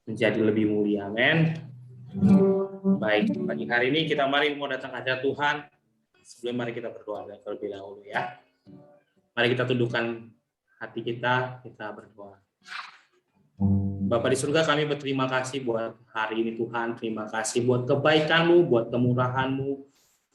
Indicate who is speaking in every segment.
Speaker 1: menjadi lebih mulia. Amin. Baik, pagi hari ini kita mari mau datang hadirat Tuhan. Sebelum mari kita berdoa terlebih dahulu ya. Mari kita tundukkan hati kita berdoa. Bapa di surga, kami berterima kasih buat hari ini Tuhan. Terima kasih buat kebaikan-Mu, buat kemurahan-Mu,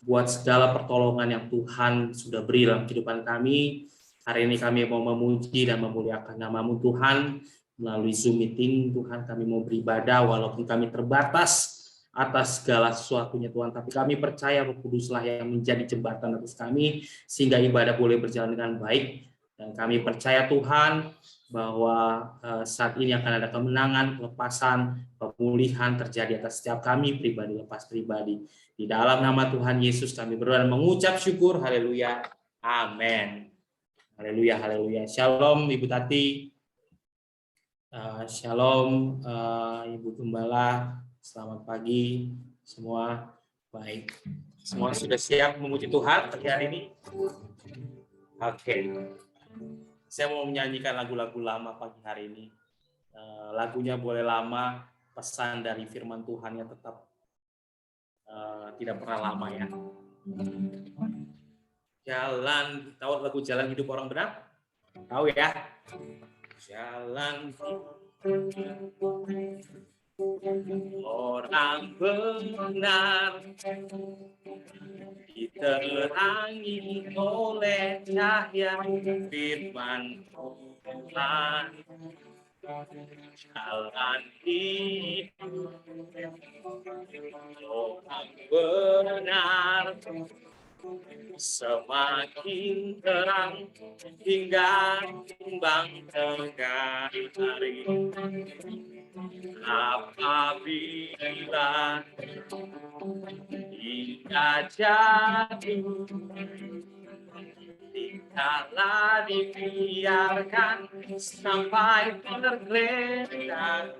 Speaker 1: buat segala pertolongan yang Tuhan sudah beri dalam kehidupan kami. Hari ini kami mau memuji dan memuliakan nama-Mu Tuhan. Melalui Zoom meeting Tuhan, kami mau beribadah walaupun kami terbatas atas segala sesuatunya Tuhan. Tapi kami percaya Roh Kuduslah yang menjadi jembatan atas kami sehingga ibadah boleh berjalan dengan baik. Dan kami percaya Tuhan bahwa saat ini akan ada kemenangan, kelepasan, pemulihan terjadi atas setiap kami pribadi lepas pribadi. Di dalam nama Tuhan Yesus kami berdoa dan mengucap syukur. Haleluya. Amin. Haleluya, haleluya. Shalom Ibu Tati. Shalom Ibu Gembala. Selamat pagi semua. Baik. Semua sudah siap memuji Tuhan pagi hari ini? Oke. Saya mau menyanyikan lagu-lagu lama pagi hari ini. Lagunya boleh lama, pesan dari firman Tuhan yang tetap tidak pernah lama ya. Jalan, tahu lagu Jalan Hidup Orang Benar? Tahu ya? Jalan orang benar diterangi oleh cahaya firman Tuhan. Jalan hidup orang benar semakin terang hingga timbang tengah hari. Apabila hingga jatuh, tidaklah dibiarkan sampai tergeletak.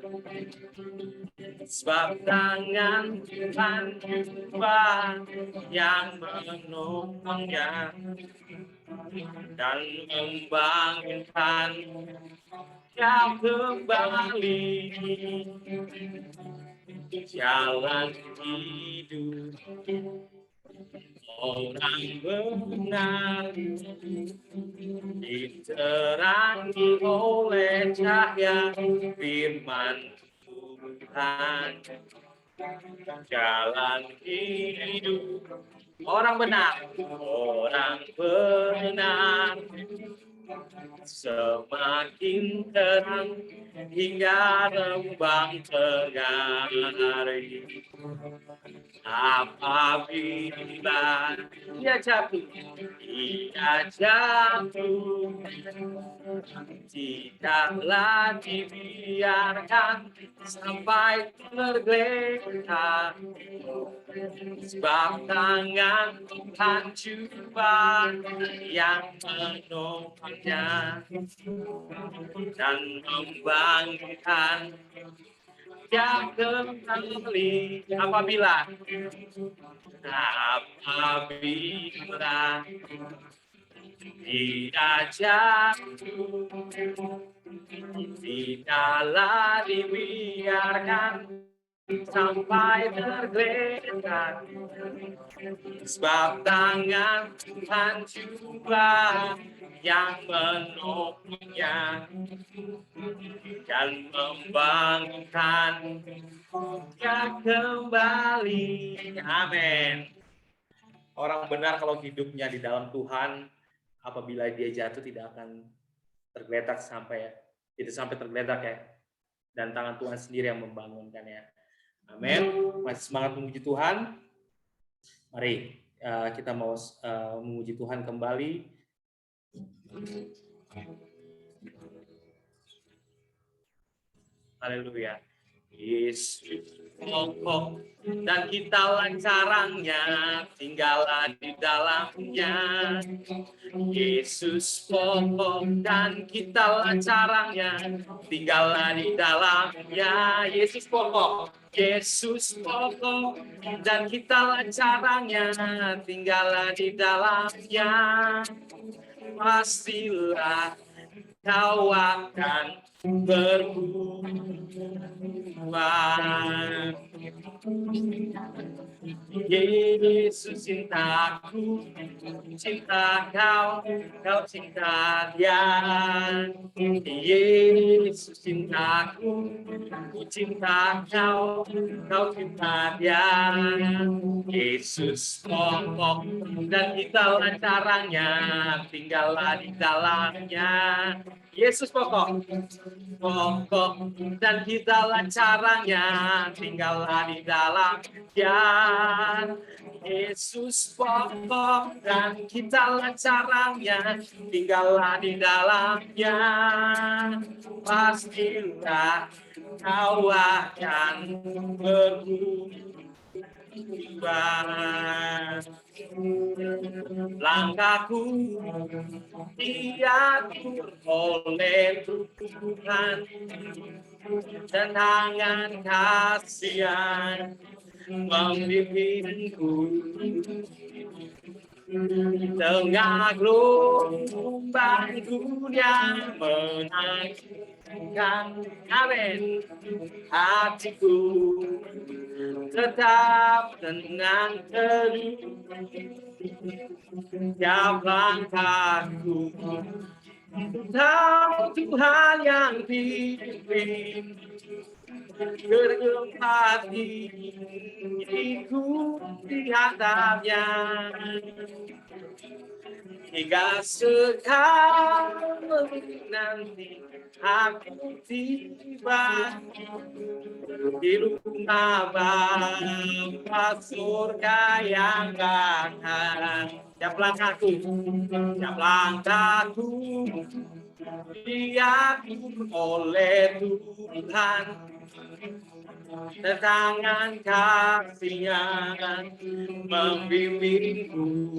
Speaker 1: Sebab tangan Tuhan Tuhan yang menopangnya dan membangunkan kau kembali. Jalan hidup orang benar diterangi oleh cahaya firman Tuhan. Jalan hidup orang benar semakin terang hingga rembang tengah hari. Apabila ia jatuh, tidaklah dibiarkan sampai tergeletak. Sebab tangan Tuhan Tuhan yang menopangnya dan membangunkan dia kembali. Apabila tidak jatuh, tidaklah dibiarkan sampai tergeletak. Sebab tangan Tuhan Tuhan yang menopangnya dan membangunkan dia kembali. Amin. Orang benar kalau hidupnya di dalam Tuhan, apabila dia jatuh tidak akan tergeletak sampai tergeletak ya. Dan tangan Tuhan sendiri yang membangunkan ya. Amin. Masih semangat memuji Tuhan. Mari kita mau memuji Tuhan kembali. Haleluya. Yesus pokok dan kita lancarangnya, tinggallah di dalamnya. Yesus pokok dan kita lancarangnya, tinggallah di dalamnya. Yesus pokok dan kita lancarangnya, tinggallah di dalamnya. Pastilah kau akan berubah. Yesus cintaku, cinta kau, kau cinta dia. Yesus cintaku, ku cinta kau, kau cinta dia. Yesus pokok dan itulah caranya, tinggallah di dalamnya. Yesus pokok dan itulah caranya, tinggallah di dalamnya. Yesus pokok dan kitalah caranya, tinggallah di dalamnya. Pastilah kau akan berubah. Langkahku diatur oleh Tuhan, dan tangan kasihan membimbingku. Tengah gelombang dunia menakutkan, amin, hatiku tetap tenang teduh. Tiap langkahku tahu Tuhan yang pimpin, bergempat diriku di hadapnya. Hingga sekali nanti aku tiba di rumah Bapa surga yang akan. Tiap langkahku diatur oleh Tuhan, dan tangan kasih-Nya membimbingku.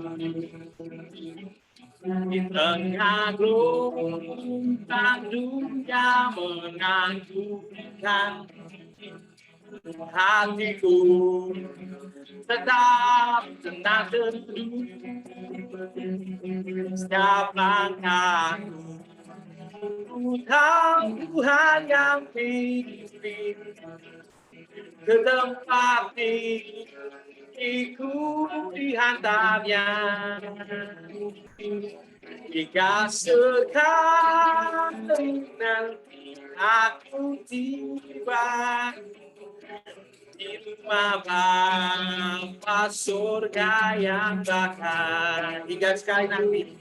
Speaker 1: Di tengah gelombang dunia menakutkan, hatiku tetap tenang teduh. Setiap langkahku Tuhan yang pimpin ke tempat diriku dihantarnya. Jika sekali nanti aku tiba di rumah Bapa surga yang bakal. Jika sekali nanti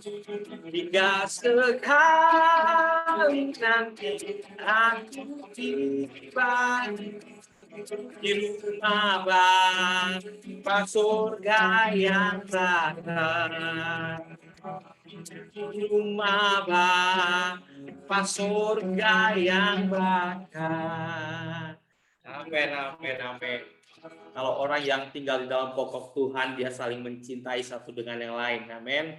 Speaker 1: aku tiba di rumah Bapa surga yang bakal. Di rumah Bapa surga yang bakal. Amin, amin, amin. Kalau orang yang tinggal di dalam pokok Tuhan, dia saling mencintai satu dengan yang lain. Amin.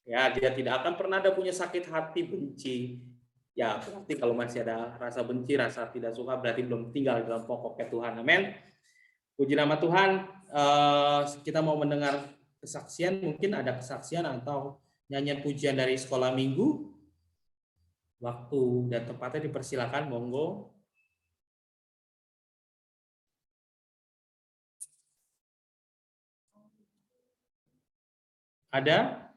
Speaker 1: Ya, dia tidak akan pernah ada punya sakit hati, benci. Ya, berarti kalau masih ada rasa benci, rasa tidak suka, berarti belum tinggal di dalam pokoknya Tuhan. Amin. Puji nama Tuhan. Kita mau mendengar kesaksian, mungkin ada kesaksian atau nyanyian pujian dari sekolah minggu. Waktu dan tempatnya dipersilakan, monggo. Ada?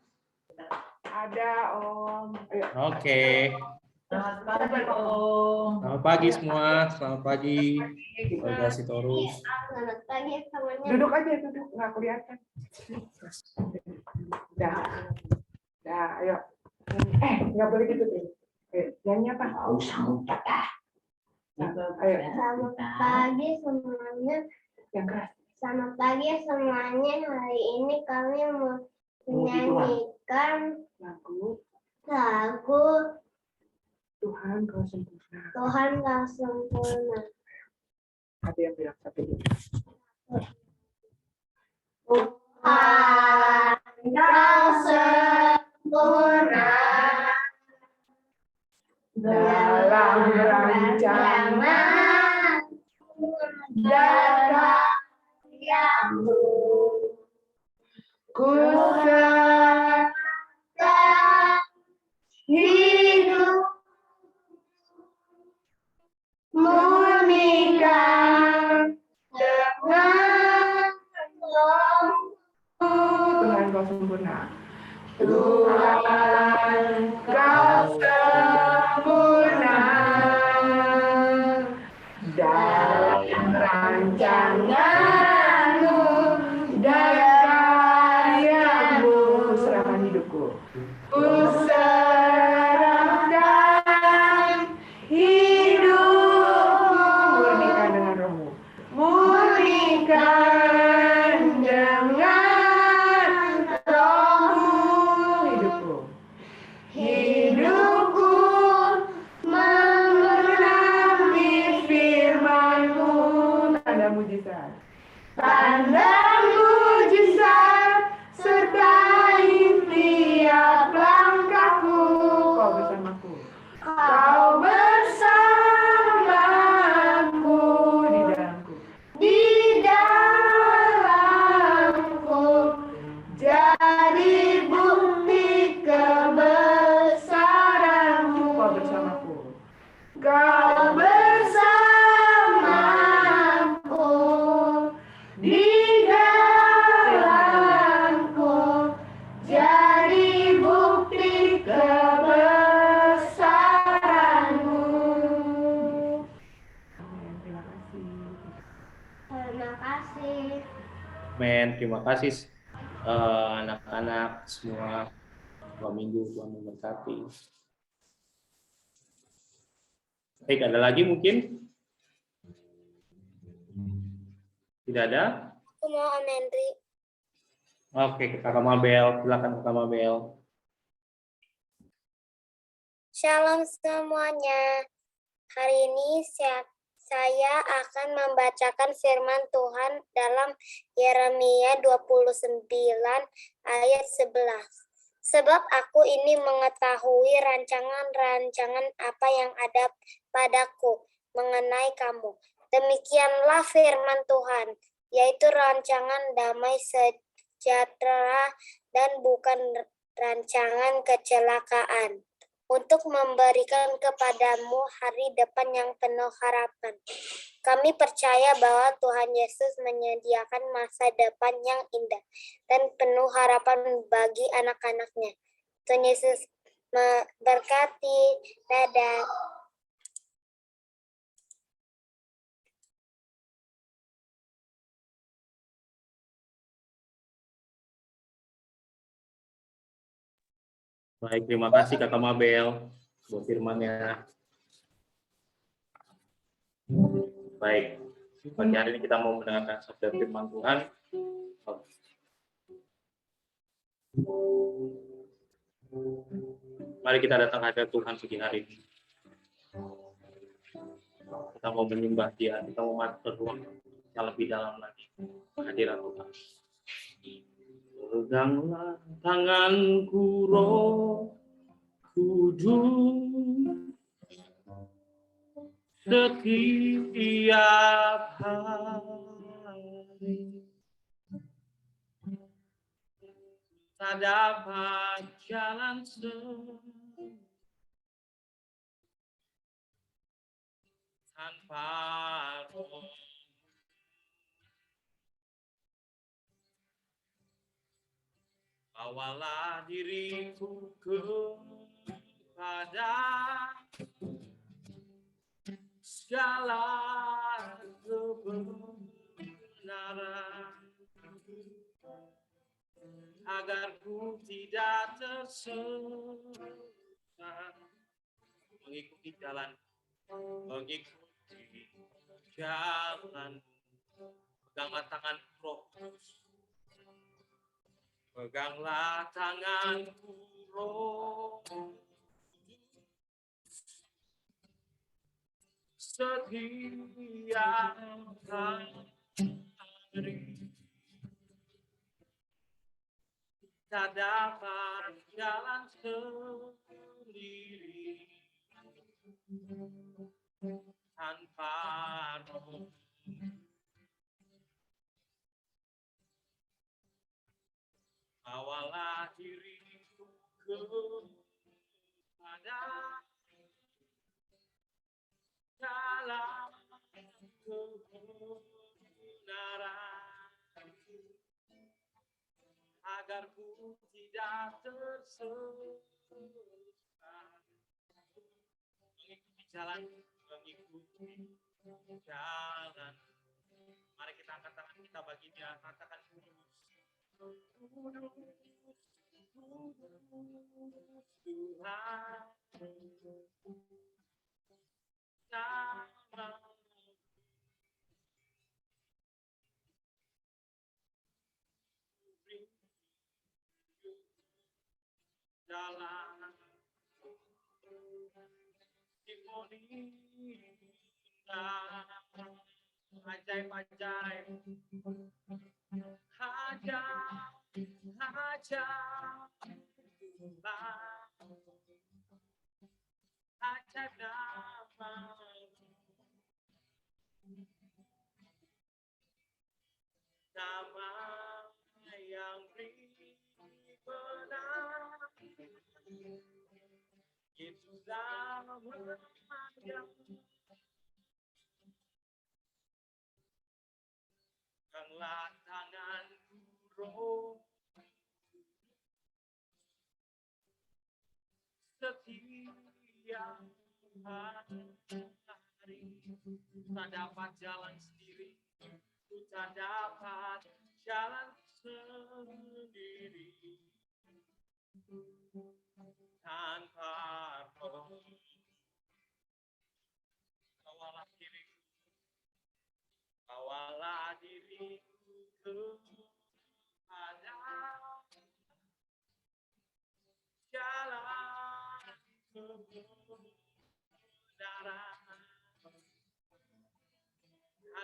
Speaker 2: Ada, Om.
Speaker 1: Oke.
Speaker 2: Selamat pagi, Om.
Speaker 1: Selamat pagi semua. Selamat pagi. Keluarga Sitorus.
Speaker 3: Selamat pagi semuanya.
Speaker 2: Duduk aja, duduk. Nggak kelihatan. Dah. Dah, ayo. Nggak boleh gitu, deh. Nyanyi apa? Ayo.
Speaker 3: Selamat pagi semuanya.
Speaker 2: Yang keras.
Speaker 3: Selamat pagi semuanya. Hari ini kami mau menyanyikan
Speaker 2: Lagu
Speaker 3: Tuhan
Speaker 2: Kau Sempurna.
Speaker 3: Tuhan Kau Sempurna.
Speaker 2: Ada yang bilang satu dulu.
Speaker 3: Tuhan Kau sempurna
Speaker 2: Dalam rancangan
Speaker 3: dan karyamu.
Speaker 2: ku serahkan
Speaker 3: Hidup
Speaker 2: murnikan dengan Tuhan kau sempurna. Tuhan kau sempurna dalam rancanganmu dan karyamu. Serahkan hidupku. Ku serahkan hidupku. Murnikan dengan rohmu. Murnikan dengan rohmu hidupku. Hidupku mengenali firman-Mu. Tanda mujizat. Tanda mujizat sertai tiap langkahku. Kau bersamaku. Kau bersamaku di dalamku. Di dalamku jadi bukti kebesaran-Mu. Kau bersamaku. Kau bersamaku di dalamku jadi bukti kebesaran-Mu. Amin. Terima kasih.
Speaker 3: Terima kasih.
Speaker 1: Men, terima kasih anak-anak semua. 2 minggu Tuhan memberkati. Baik, ada lagi mungkin? Tidak ada?
Speaker 3: Aku mau Om Henry.
Speaker 1: Oke, Kakak Mabel. Silakan Kakak Mabel.
Speaker 3: Shalom semuanya. Hari ini saya akan membacakan firman Tuhan dalam Yeremia 29 ayat 11. Sebab aku ini mengetahui rancangan-rancangan apa yang ada padaku mengenai kamu. Demikianlah firman Tuhan, yaitu rancangan damai sejahtera dan bukan rancangan kecelakaan, untuk memberikan kepadamu hari depan yang penuh harapan. Kami percaya bahwa Tuhan Yesus menyediakan masa depan yang indah dan penuh harapan bagi anak-anaknya. Tuhan Yesus memberkati. Dadah.
Speaker 1: Baik, terima kasih Kakak Mabel buat firman-Nya. Baik, pagi hari ini kita mau mendengarkan sabda firman Tuhan. Mari kita datang hadirat Tuhan pagi hari ini. Kita mau menyembah Dia, kita mau berdoa yang lebih dalam lagi hadirat Tuhan. Peganglah tanganku, Roh Kudus, setiap hari. Tak dapat jalan sendiri tanpa Roh. Bawalah diriku kepada segala kebenaran, agar ku tidak tersesat, mengikuti jalan. Peganglah tanganku, Roh Kudus. Peganglah tanganku, Roh Kudus, setiap hari. Tak dapat jalan sendiri tanpa Roh. Bawalah diriku kepada segala dalam kebenaran, agar ku tidak tersesat. Mengikuti jalan. Mari kita angkat tangan kita bagi Dia, katakan kudus. Kudus, kudus Tuhan. Nama dalam simfoni indah, ajaib-ajaib, ajaib nama yang benar, Yesus namanya. Peganglah tanganku, Roh, setiap hari. Tak dapat jalan sendiri, tak dapat jalan sendiri tanpa Roh. Bawalah diriku kepada jalan kebenaran,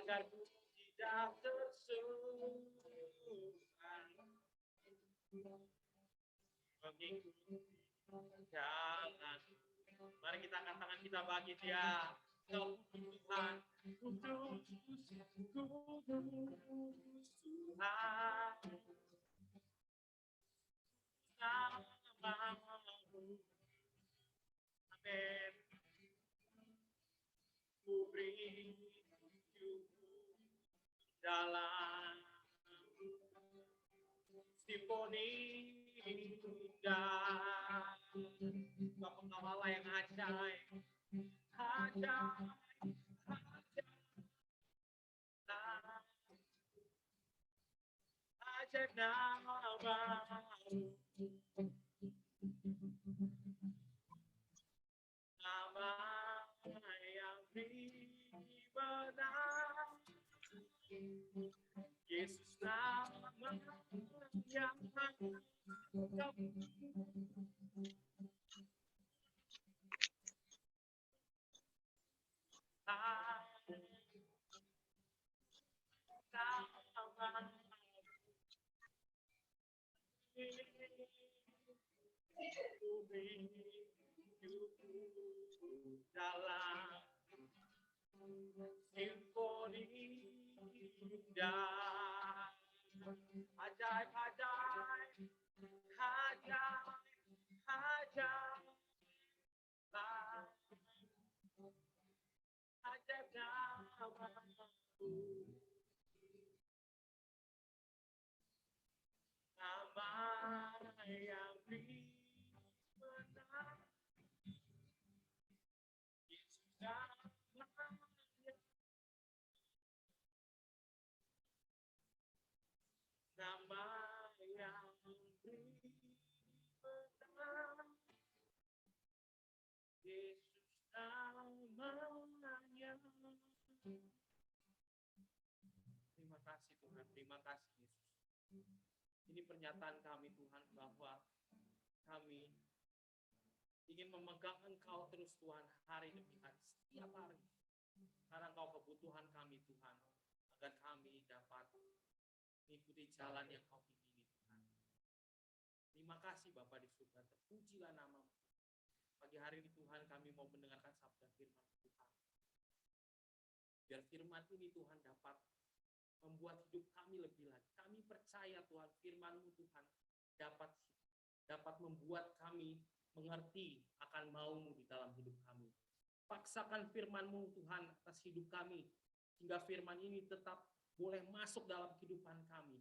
Speaker 1: agar ku tidak tersesat. Mengikuti jalan. Mari kita angkat tangan kita bagi Dia. Kau Tuhan, kudus, kudus Tuhan. Namamu. Amin. Ku rindu dalam simfoni indah, Kau pengawal yang ajaib, ajaib namamu, nama yang benar, Yesus namanya. Dalam simfoni indah, ajaib-ajaib, ajaib namamu, nama yang benar, Yesus namanya. Nama yang benar, Yesus namanya. Terima kasih Tuhan, terima kasih Yesus. Ini pernyataan kami Tuhan, bahwa kami ingin memegang Engkau terus Tuhan, hari demi hari, setiap hari. Karena Engkau kebutuhan kami Tuhan, agar kami dapat mengikuti jalan yang Kau pilih Tuhan. Terima kasih Bapa di surga, terpujilah nama-Mu. Pagi hari ini Tuhan, kami mau mendengarkan sabda firman Tuhan. Biar firman ini Tuhan dapat membuat hidup kami lebih lagi. Kami percaya Tuhan, firman-Mu Tuhan dapat membuat kami mengerti akan mau-Mu di dalam hidup kami. paksakan firman-Mu Tuhan atas hidup kami, hingga firman ini tetap boleh masuk dalam kehidupan kami.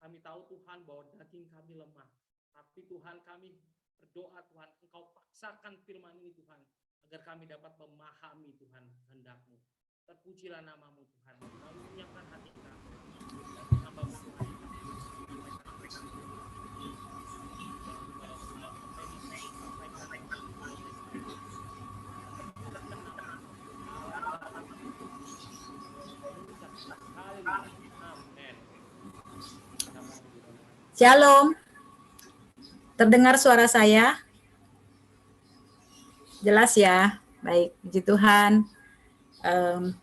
Speaker 1: Kami tahu Tuhan bahwa daging kami lemah, tapi Tuhan kami berdoa Tuhan, Engkau paksakan firman ini Tuhan, agar kami dapat memahami Tuhan kehendak-Mu. Terpujilah nama-Mu Tuhan, kami menyiapkan hati kami, hamba-Mu Tuhan.
Speaker 4: Shalom. Terdengar suara saya? Jelas ya? Baik, puji Tuhan.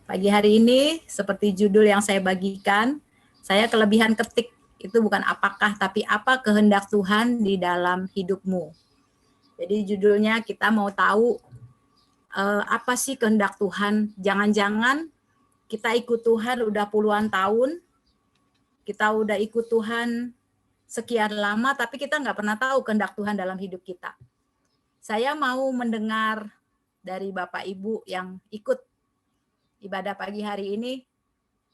Speaker 4: Pagi hari ini, seperti judul yang saya bagikan, saya kelebihan ketik. Itu bukan apakah, tapi apa kehendak Tuhan di dalam hidupmu. Jadi judulnya kita mau tahu apa sih kehendak Tuhan. Jangan-jangan kita ikut Tuhan udah puluhan tahun, kita udah ikut Tuhan sekian lama, tapi kita nggak pernah tahu kehendak Tuhan dalam hidup kita. Saya mau mendengar dari Bapak Ibu yang ikut ibadah pagi hari ini,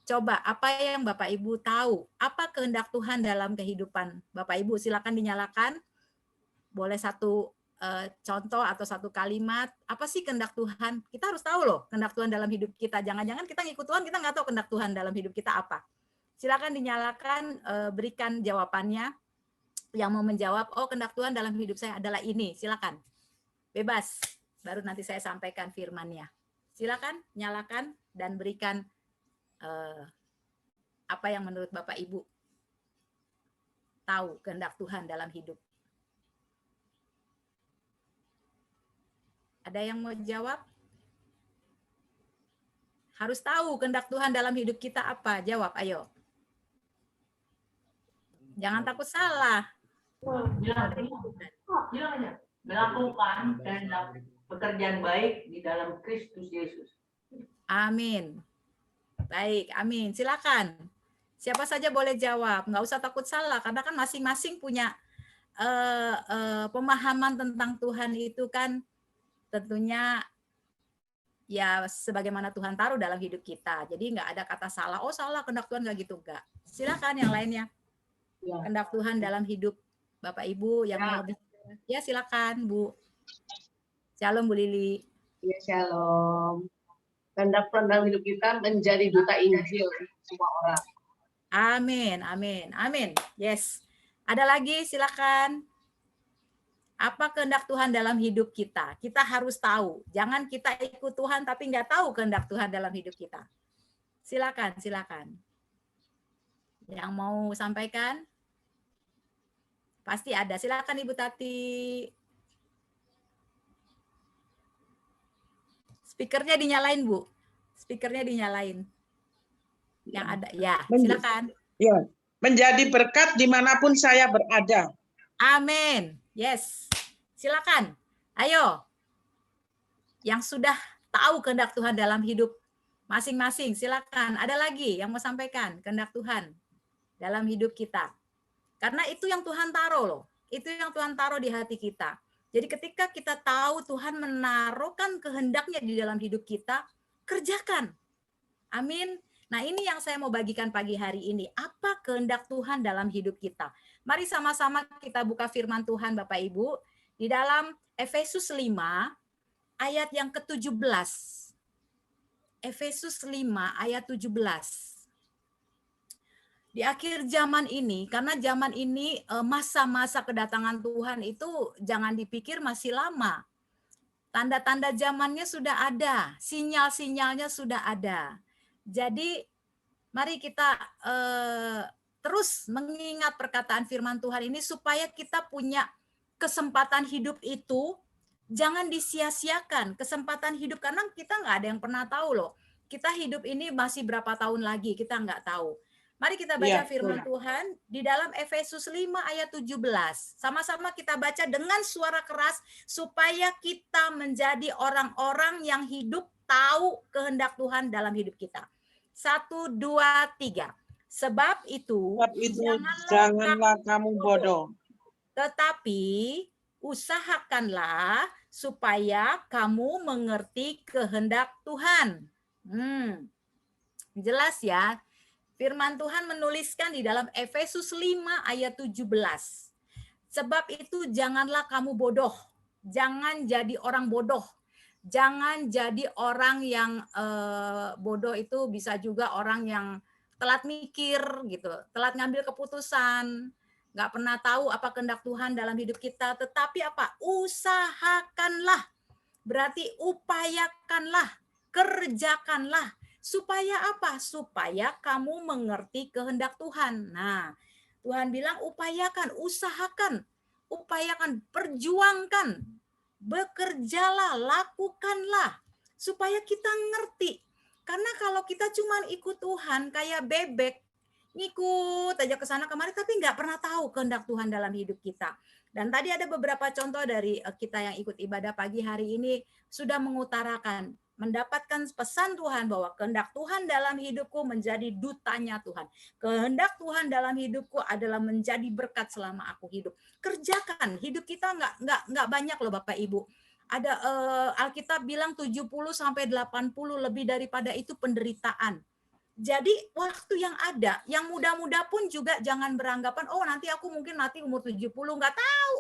Speaker 4: coba apa yang Bapak Ibu tahu, apa kehendak Tuhan dalam kehidupan Bapak Ibu, silakan dinyalakan, boleh satu contoh atau satu kalimat, apa sih kehendak Tuhan? Kita harus tahu loh kehendak Tuhan dalam hidup kita, jangan-jangan kita ngikut Tuhan, kita nggak tahu kehendak Tuhan dalam hidup kita apa. Silakan dinyalakan, berikan jawabannya. Yang mau menjawab, oh kehendak Tuhan dalam hidup saya adalah ini, silakan. Bebas, baru nanti saya sampaikan firman-Nya. Silakan, nyalakan, dan berikan apa yang menurut Bapak Ibu tahu kehendak Tuhan dalam hidup. Ada yang mau jawab? Harus tahu kehendak Tuhan dalam hidup kita apa? Jawab, ayo. Jangan takut salah.
Speaker 5: Bilang aja. Melakukan kehendak pekerjaan baik di dalam Kristus Yesus.
Speaker 4: Amin. Baik, amin. Silakan. Siapa saja boleh jawab. Nggak usah takut salah, karena kan masing-masing punya pemahaman tentang Tuhan itu kan tentunya ya sebagaimana Tuhan taruh dalam hidup kita. Jadi nggak ada kata salah. Oh salah, kehendak Tuhan nggak gitu, nggak. Silakan yang lainnya. Kehendak Tuhan dalam hidup Bapak Ibu yang mau bicara. Ya silakan Bu. Shalom Bu Lili.
Speaker 6: Ya shalom. Kehendak Tuhan dalam hidup kita menjadi duta Injil semua orang.
Speaker 4: Amin, amin, amin. Yes. Ada lagi silakan. Apa kehendak Tuhan dalam hidup kita? Kita harus tahu. Jangan kita ikut Tuhan tapi nggak tahu kehendak Tuhan dalam hidup kita. Silakan, silakan. Yang mau sampaikan? Pasti ada. Silakan Ibu Tati. Speakernya dinyalain, Bu. Speakernya dinyalain. Yang ada. Ya, silakan.
Speaker 7: Ya, menjadi berkat dimanapun saya berada.
Speaker 4: Amin. Yes. Silakan. Ayo. Yang sudah tahu kehendak Tuhan dalam hidup masing-masing, silakan. Ada lagi yang mau sampaikan kehendak Tuhan dalam hidup kita. Karena itu yang Tuhan taruh loh. Itu yang Tuhan taruh di hati kita. Jadi ketika kita tahu Tuhan menaruhkan kehendaknya di dalam hidup kita, kerjakan. Amin. Nah ini yang saya mau bagikan pagi hari ini. Apa kehendak Tuhan dalam hidup kita? Mari sama-sama kita buka firman Tuhan Bapak Ibu. Di dalam Efesus 5 ayat yang ke-17. Efesus 5 ayat 17. Di akhir zaman ini, karena zaman ini masa-masa kedatangan Tuhan itu jangan dipikir masih lama. Tanda-tanda zamannya sudah ada, sinyal-sinyalnya sudah ada. Jadi mari kita terus mengingat perkataan firman Tuhan ini supaya kita punya kesempatan hidup itu jangan disia-siakan. Kesempatan hidup karena kita nggak ada yang pernah tahu loh. Kita hidup ini masih berapa tahun lagi, kita nggak tahu. Mari kita baca firman Tuhan di dalam Efesus 5 ayat 17. Sama-sama kita baca dengan suara keras supaya kita menjadi orang-orang yang hidup tahu kehendak Tuhan dalam hidup kita. 1, 2, 3. Sebab itu janganlah kamu bodoh. Tetapi usahakanlah supaya kamu mengerti kehendak Tuhan. Jelas ya. Firman Tuhan menuliskan di dalam Efesus 5 ayat 17. Sebab itu janganlah kamu bodoh. Jangan jadi orang bodoh. Jangan jadi orang yang bodoh itu bisa juga orang yang telat mikir gitu, telat ngambil keputusan, nggak pernah tahu apa kehendak Tuhan dalam hidup kita. Tetapi apa? Usahakanlah. Berarti upayakanlah, kerjakanlah. Supaya apa? Supaya kamu mengerti kehendak Tuhan. Nah, Tuhan bilang upayakan, usahakan, upayakan, perjuangkan, bekerjalah, lakukanlah, supaya kita ngerti. Karena kalau kita cuma ikut Tuhan kayak bebek, ngikut aja ke sana kemari, tapi nggak pernah tahu kehendak Tuhan dalam hidup kita. Dan tadi ada beberapa contoh dari kita yang ikut ibadah pagi hari ini sudah mengutarakan, mendapatkan pesan Tuhan bahwa kehendak Tuhan dalam hidupku menjadi dutanya Tuhan. Kehendak Tuhan dalam hidupku adalah menjadi berkat selama aku hidup. Kerjakan, hidup kita nggak banyak loh Bapak Ibu. Ada Alkitab bilang 70 sampai 80 lebih daripada itu penderitaan. Jadi waktu yang ada, yang muda-muda pun juga jangan beranggapan, oh nanti aku mungkin mati umur 70, nggak tahu.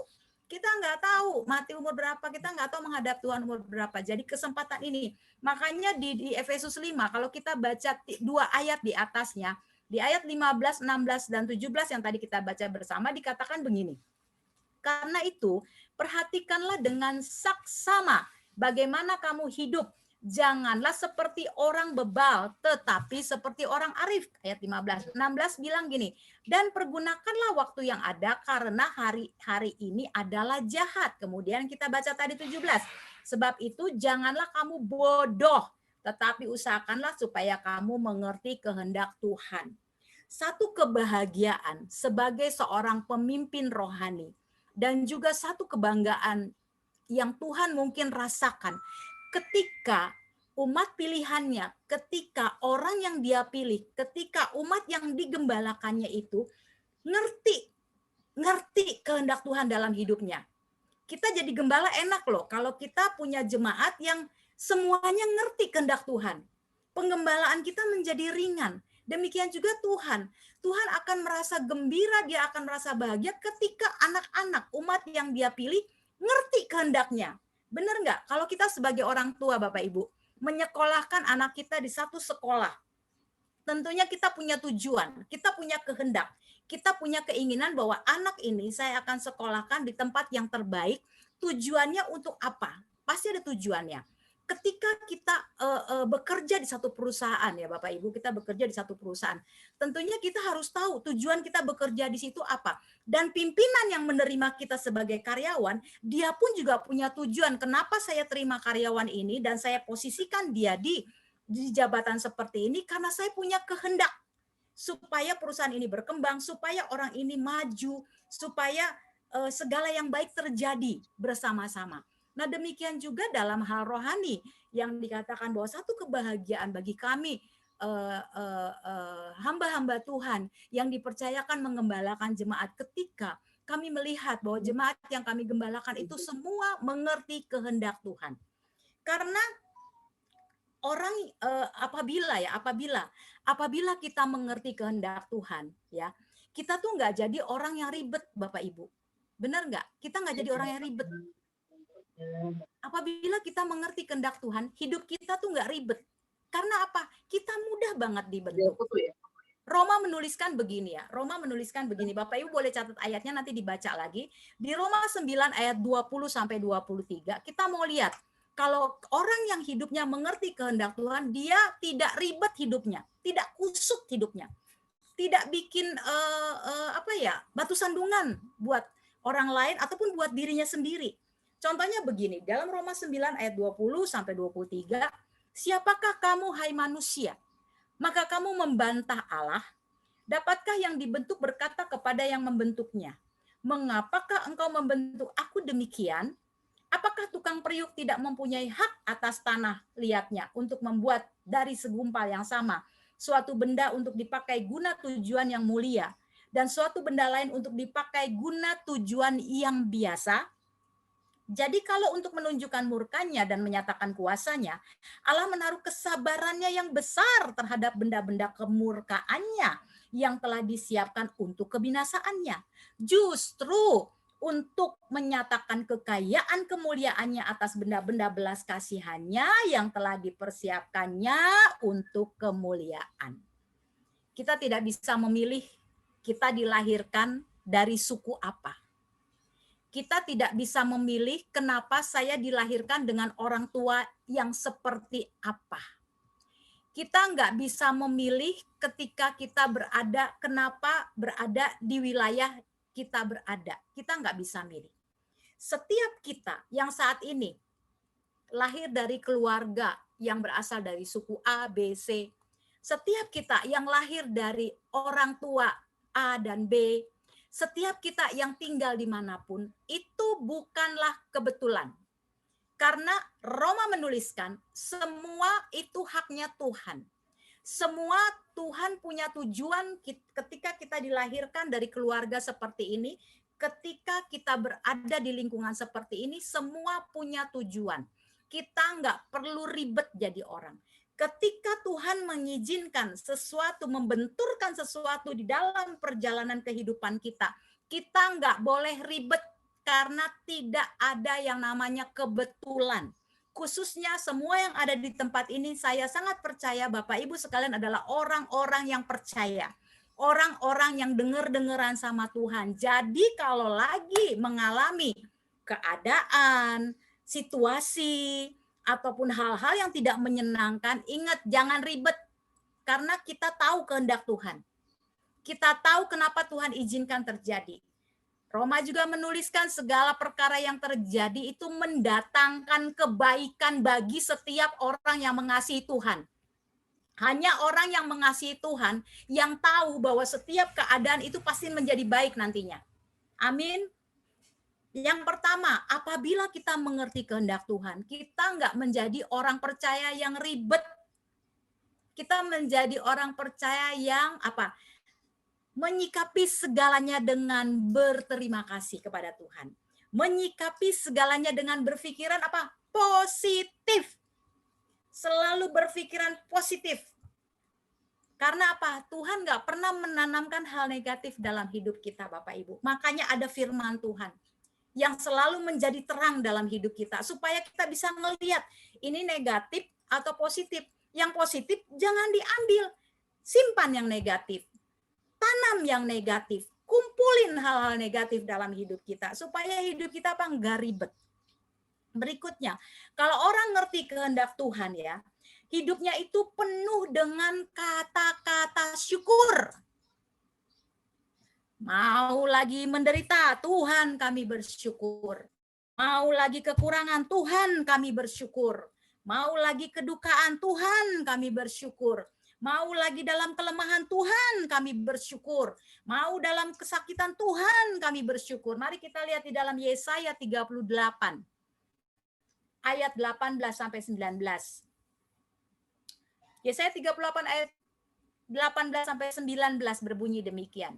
Speaker 4: Kita nggak tahu mati umur berapa, kita nggak tahu menghadap Tuhan umur berapa. Jadi kesempatan ini, makanya di Efesus 5, kalau kita baca 2 ayat di atasnya, di ayat 15, 16, dan 17 yang tadi kita baca bersama, dikatakan begini. Karena itu, perhatikanlah dengan saksama bagaimana kamu hidup. Janganlah seperti orang bebal, tetapi seperti orang arif. Ayat 15. 16 bilang gini, dan pergunakanlah waktu yang ada karena hari ini adalah jahat. Kemudian kita baca tadi 17. Sebab itu janganlah kamu bodoh, tetapi usahakanlah supaya kamu mengerti kehendak Tuhan. Satu kebahagiaan sebagai seorang pemimpin rohani dan juga satu kebanggaan yang Tuhan mungkin rasakan ketika umat pilihannya, ketika orang yang dia pilih, ketika umat yang digembalakannya itu ngerti kehendak Tuhan dalam hidupnya. Kita jadi gembala enak loh kalau kita punya jemaat yang semuanya ngerti kehendak Tuhan. Penggembalaan kita menjadi ringan. Demikian juga Tuhan. Tuhan akan merasa gembira, dia akan merasa bahagia ketika anak-anak umat yang dia pilih ngerti kehendaknya. Benar nggak? Kalau kita sebagai orang tua Bapak Ibu, menyekolahkan anak kita di satu sekolah, tentunya kita punya tujuan, kita punya kehendak, kita punya keinginan bahwa anak ini saya akan sekolahkan di tempat yang terbaik. Tujuannya untuk apa? Pasti ada tujuannya. Ketika kita bekerja di satu perusahaan ya Bapak Ibu, kita bekerja di satu perusahaan, tentunya kita harus tahu tujuan kita bekerja di situ apa. Dan pimpinan yang menerima kita sebagai karyawan, dia pun juga punya tujuan. Kenapa saya terima karyawan ini dan saya posisikan dia di jabatan seperti ini? Karena saya punya kehendak supaya perusahaan ini berkembang, supaya orang ini maju, supaya segala yang baik terjadi bersama-sama. Nah demikian juga dalam hal rohani yang dikatakan bahwa satu kebahagiaan bagi kami hamba-hamba Tuhan yang dipercayakan mengembalakan jemaat ketika kami melihat bahwa jemaat yang kami gembalakan itu semua mengerti kehendak Tuhan. Karena orang apabila kita mengerti kehendak Tuhan, ya kita tuh nggak jadi orang yang ribet, Bapak Ibu. Benar nggak? Kita nggak jadi orang yang ribet. Apabila kita mengerti kehendak Tuhan, hidup kita tuh nggak ribet. Karena apa? Kita mudah banget dibentuk. Roma menuliskan begini ya. Roma menuliskan begini. Bapak Ibu boleh catat ayatnya nanti dibaca lagi. Di Roma 9 ayat 20 sampai 23, kita mau lihat kalau orang yang hidupnya mengerti kehendak Tuhan, dia tidak ribet hidupnya, tidak kusut hidupnya. Tidak bikin batu sandungan buat orang lain ataupun buat dirinya sendiri. Contohnya begini, dalam Roma 9 ayat 20 sampai 23, siapakah kamu hai manusia? Maka kamu membantah Allah. Dapatkah yang dibentuk berkata kepada yang membentuknya, mengapakah engkau membentuk aku demikian? Apakah tukang periuk tidak mempunyai hak atas tanah liatnya untuk membuat dari segumpal yang sama suatu benda untuk dipakai guna tujuan yang mulia dan suatu benda lain untuk dipakai guna tujuan yang biasa? Jadi kalau untuk menunjukkan murkanya dan menyatakan kuasanya, Allah menaruh kesabarannya yang besar terhadap benda-benda kemurkaannya yang telah disiapkan untuk kebinasaannya. Justru untuk menyatakan kekayaan kemuliaannya atas benda-benda belas kasihannya yang telah dipersiapkannya untuk kemuliaan. Kita tidak bisa memilih kita dilahirkan dari suku apa. Kita tidak bisa memilih kenapa saya dilahirkan dengan orang tua yang seperti apa. Kita nggak bisa memilih ketika kita berada, kenapa berada di wilayah kita berada. Kita nggak bisa milih. Setiap kita yang saat ini lahir dari keluarga yang berasal dari suku A, B, C, setiap kita yang lahir dari orang tua A dan B, setiap kita yang tinggal dimanapun, itu bukanlah kebetulan. Karena Roma menuliskan, semua itu haknya Tuhan. Semua Tuhan punya tujuan ketika kita dilahirkan dari keluarga seperti ini, ketika kita berada di lingkungan seperti ini, semua punya tujuan. Kita nggak perlu ribet jadi orang. Ketika Tuhan mengizinkan sesuatu, membenturkan sesuatu di dalam perjalanan kehidupan kita, kita nggak boleh ribet karena tidak ada yang namanya kebetulan. Khususnya semua yang ada di tempat ini, saya sangat percaya Bapak Ibu sekalian adalah orang-orang yang percaya. Orang-orang yang dengar-dengaran sama Tuhan. Jadi kalau lagi mengalami keadaan, situasi, ataupun hal-hal yang tidak menyenangkan, ingat jangan ribet karena kita tahu kehendak Tuhan. Kita tahu kenapa Tuhan izinkan terjadi. Roma juga menuliskan segala perkara yang terjadi itu mendatangkan kebaikan bagi setiap orang yang mengasihi Tuhan. Hanya orang yang mengasihi Tuhan yang tahu bahwa setiap keadaan itu pasti menjadi baik nantinya. Amin. Yang pertama, apabila kita mengerti kehendak Tuhan, kita nggak menjadi orang percaya yang ribet. Kita menjadi orang percaya yang apa? Menyikapi segalanya dengan berterima kasih kepada Tuhan. Menyikapi segalanya dengan berpikiran apa? Positif. Selalu berpikiran positif. Karena apa? Tuhan nggak pernah menanamkan hal negatif dalam hidup kita, Bapak Ibu. Makanya ada firman Tuhan yang selalu menjadi terang dalam hidup kita supaya kita bisa melihat ini negatif atau positif. Yang positif jangan diambil, simpan yang negatif, tanam yang negatif, kumpulin hal-hal negatif dalam hidup kita supaya hidup kita apa enggak ribet. Berikutnya, kalau orang ngerti kehendak Tuhan ya, hidupnya itu penuh dengan kata-kata syukur. Mau lagi menderita, Tuhan kami bersyukur. Mau lagi kekurangan, Tuhan kami bersyukur. Mau lagi kedukaan, Tuhan kami bersyukur. Mau lagi dalam kelemahan, Tuhan kami bersyukur. Mau dalam kesakitan, Tuhan kami bersyukur. Mari kita lihat di dalam Yesaya 38. Ayat 18 sampai 19. Yesaya 38 ayat 18 sampai 19 berbunyi demikian.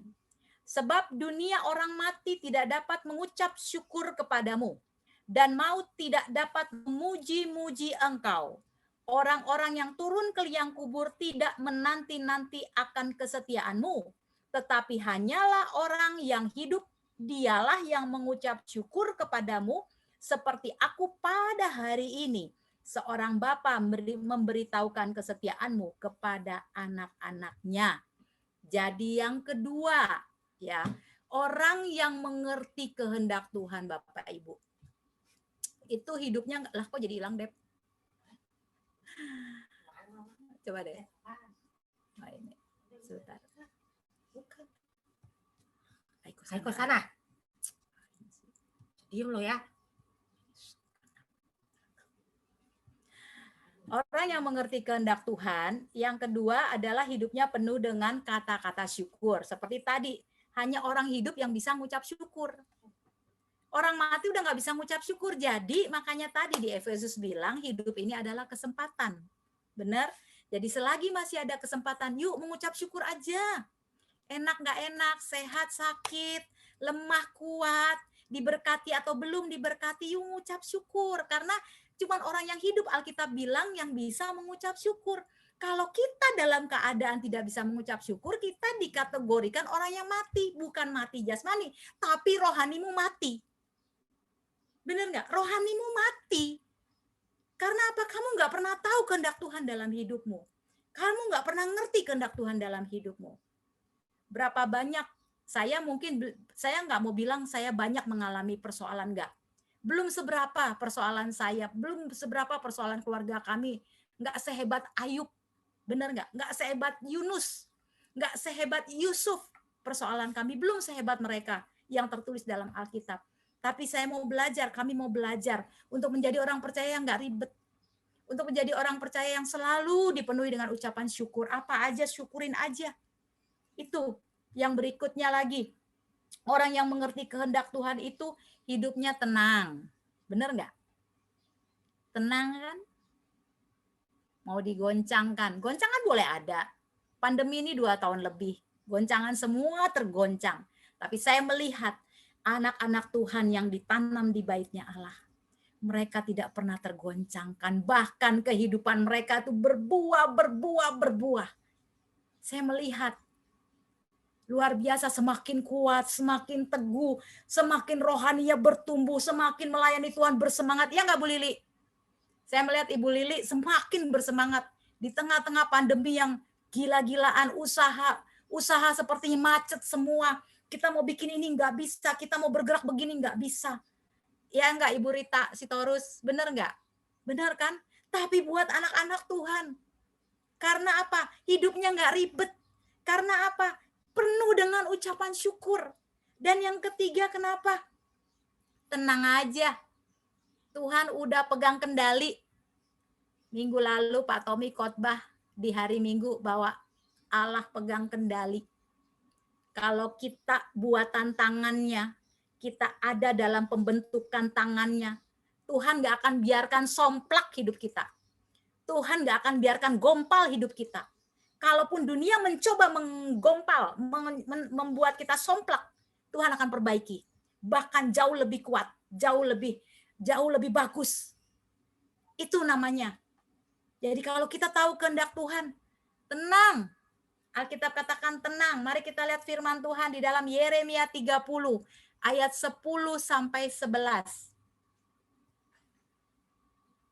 Speaker 4: Sebab dunia orang mati tidak dapat mengucap syukur kepadamu, dan maut tidak dapat memuji-muji engkau. Orang-orang yang turun ke liang kubur tidak menanti-nanti akan kesetiaanmu, tetapi hanyalah orang yang hidup, dialah yang mengucap syukur kepadamu, seperti aku pada hari ini. Seorang bapa memberitahukan kesetiaanmu kepada anak-anaknya. Jadi yang kedua, ya, orang yang mengerti kehendak Tuhan, Bapak Ibu, itu hidupnya lah kok jadi hilang, Dep. Coba deh. Nah, ini sebentar. Bukan.
Speaker 8: Aiko sana. Diam lo ya.
Speaker 4: Orang yang mengerti kehendak Tuhan, yang kedua adalah hidupnya penuh dengan kata-kata syukur. Seperti tadi, hanya orang hidup yang bisa ngucap syukur. Orang mati udah nggak bisa ngucap syukur. Jadi makanya tadi di Efesus bilang hidup ini adalah kesempatan. Benar? Jadi selagi masih ada kesempatan, yuk mengucap syukur aja. Enak nggak enak, sehat, sakit, lemah, kuat, diberkati atau belum diberkati, yuk ngucap syukur. Karena cuman orang yang hidup, Alkitab bilang, yang bisa mengucap syukur. Kalau kita dalam keadaan tidak bisa mengucap syukur, kita dikategorikan orang yang mati. Bukan mati jasmani, tapi rohanimu mati. Benar nggak? Rohanimu mati. Karena apa? Kamu nggak pernah tahu kehendak Tuhan dalam hidupmu. Kamu nggak pernah ngerti kehendak Tuhan dalam hidupmu. Berapa banyak, saya nggak mau bilang saya banyak mengalami persoalan, nggak. Belum seberapa persoalan saya, belum seberapa persoalan keluarga kami. Nggak sehebat Ayub, benar nggak? Nggak sehebat Yunus, nggak sehebat Yusuf. Persoalan kami belum sehebat mereka yang tertulis dalam Alkitab. Tapi saya mau belajar, kami mau belajar untuk menjadi orang percaya yang nggak ribet. Untuk menjadi orang percaya yang selalu dipenuhi dengan ucapan syukur. Apa aja, syukurin aja. Itu yang berikutnya lagi. Orang yang mengerti kehendak Tuhan itu hidupnya tenang. Benar nggak? Tenang kan? Mau digoncangkan. Goncangan boleh ada. Pandemi ini 2 tahun lebih. Goncangan semua tergoncang. Tapi saya melihat anak-anak Tuhan yang ditanam di baitnya Allah. Mereka tidak pernah tergoncangkan. Bahkan kehidupan mereka itu berbuah. Saya melihat luar biasa, semakin kuat, semakin teguh, semakin rohaninya bertumbuh, semakin melayani Tuhan bersemangat. Ya nggak Bu Lili? Saya melihat Ibu Lili semakin bersemangat di tengah-tengah pandemi yang gila-gilaan, usaha sepertinya macet semua. Kita mau bikin ini nggak bisa, kita mau bergerak begini nggak bisa. Ya nggak Ibu Rita Sitorus? Benar nggak? Benar kan? Tapi buat anak-anak Tuhan. Karena apa? Hidupnya nggak ribet. Karena apa? Penuh dengan ucapan syukur. Dan yang ketiga, kenapa? Tenang aja. Tuhan udah pegang kendali. Minggu lalu Pak Tommy khotbah di hari Minggu bahwa Allah pegang kendali. Kalau kita buatan tangannya, kita ada dalam pembentukan tangannya, Tuhan gak akan biarkan somplak hidup kita. Tuhan gak akan biarkan gompal hidup kita. Kalaupun dunia mencoba menggompal, membuat kita somplak, Tuhan akan perbaiki. Bahkan jauh lebih kuat, jauh lebih bagus. Itu namanya. Jadi kalau kita tahu kehendak Tuhan, tenang. Alkitab katakan tenang. Mari kita lihat firman Tuhan di dalam Yeremia 30 ayat 10 sampai 11.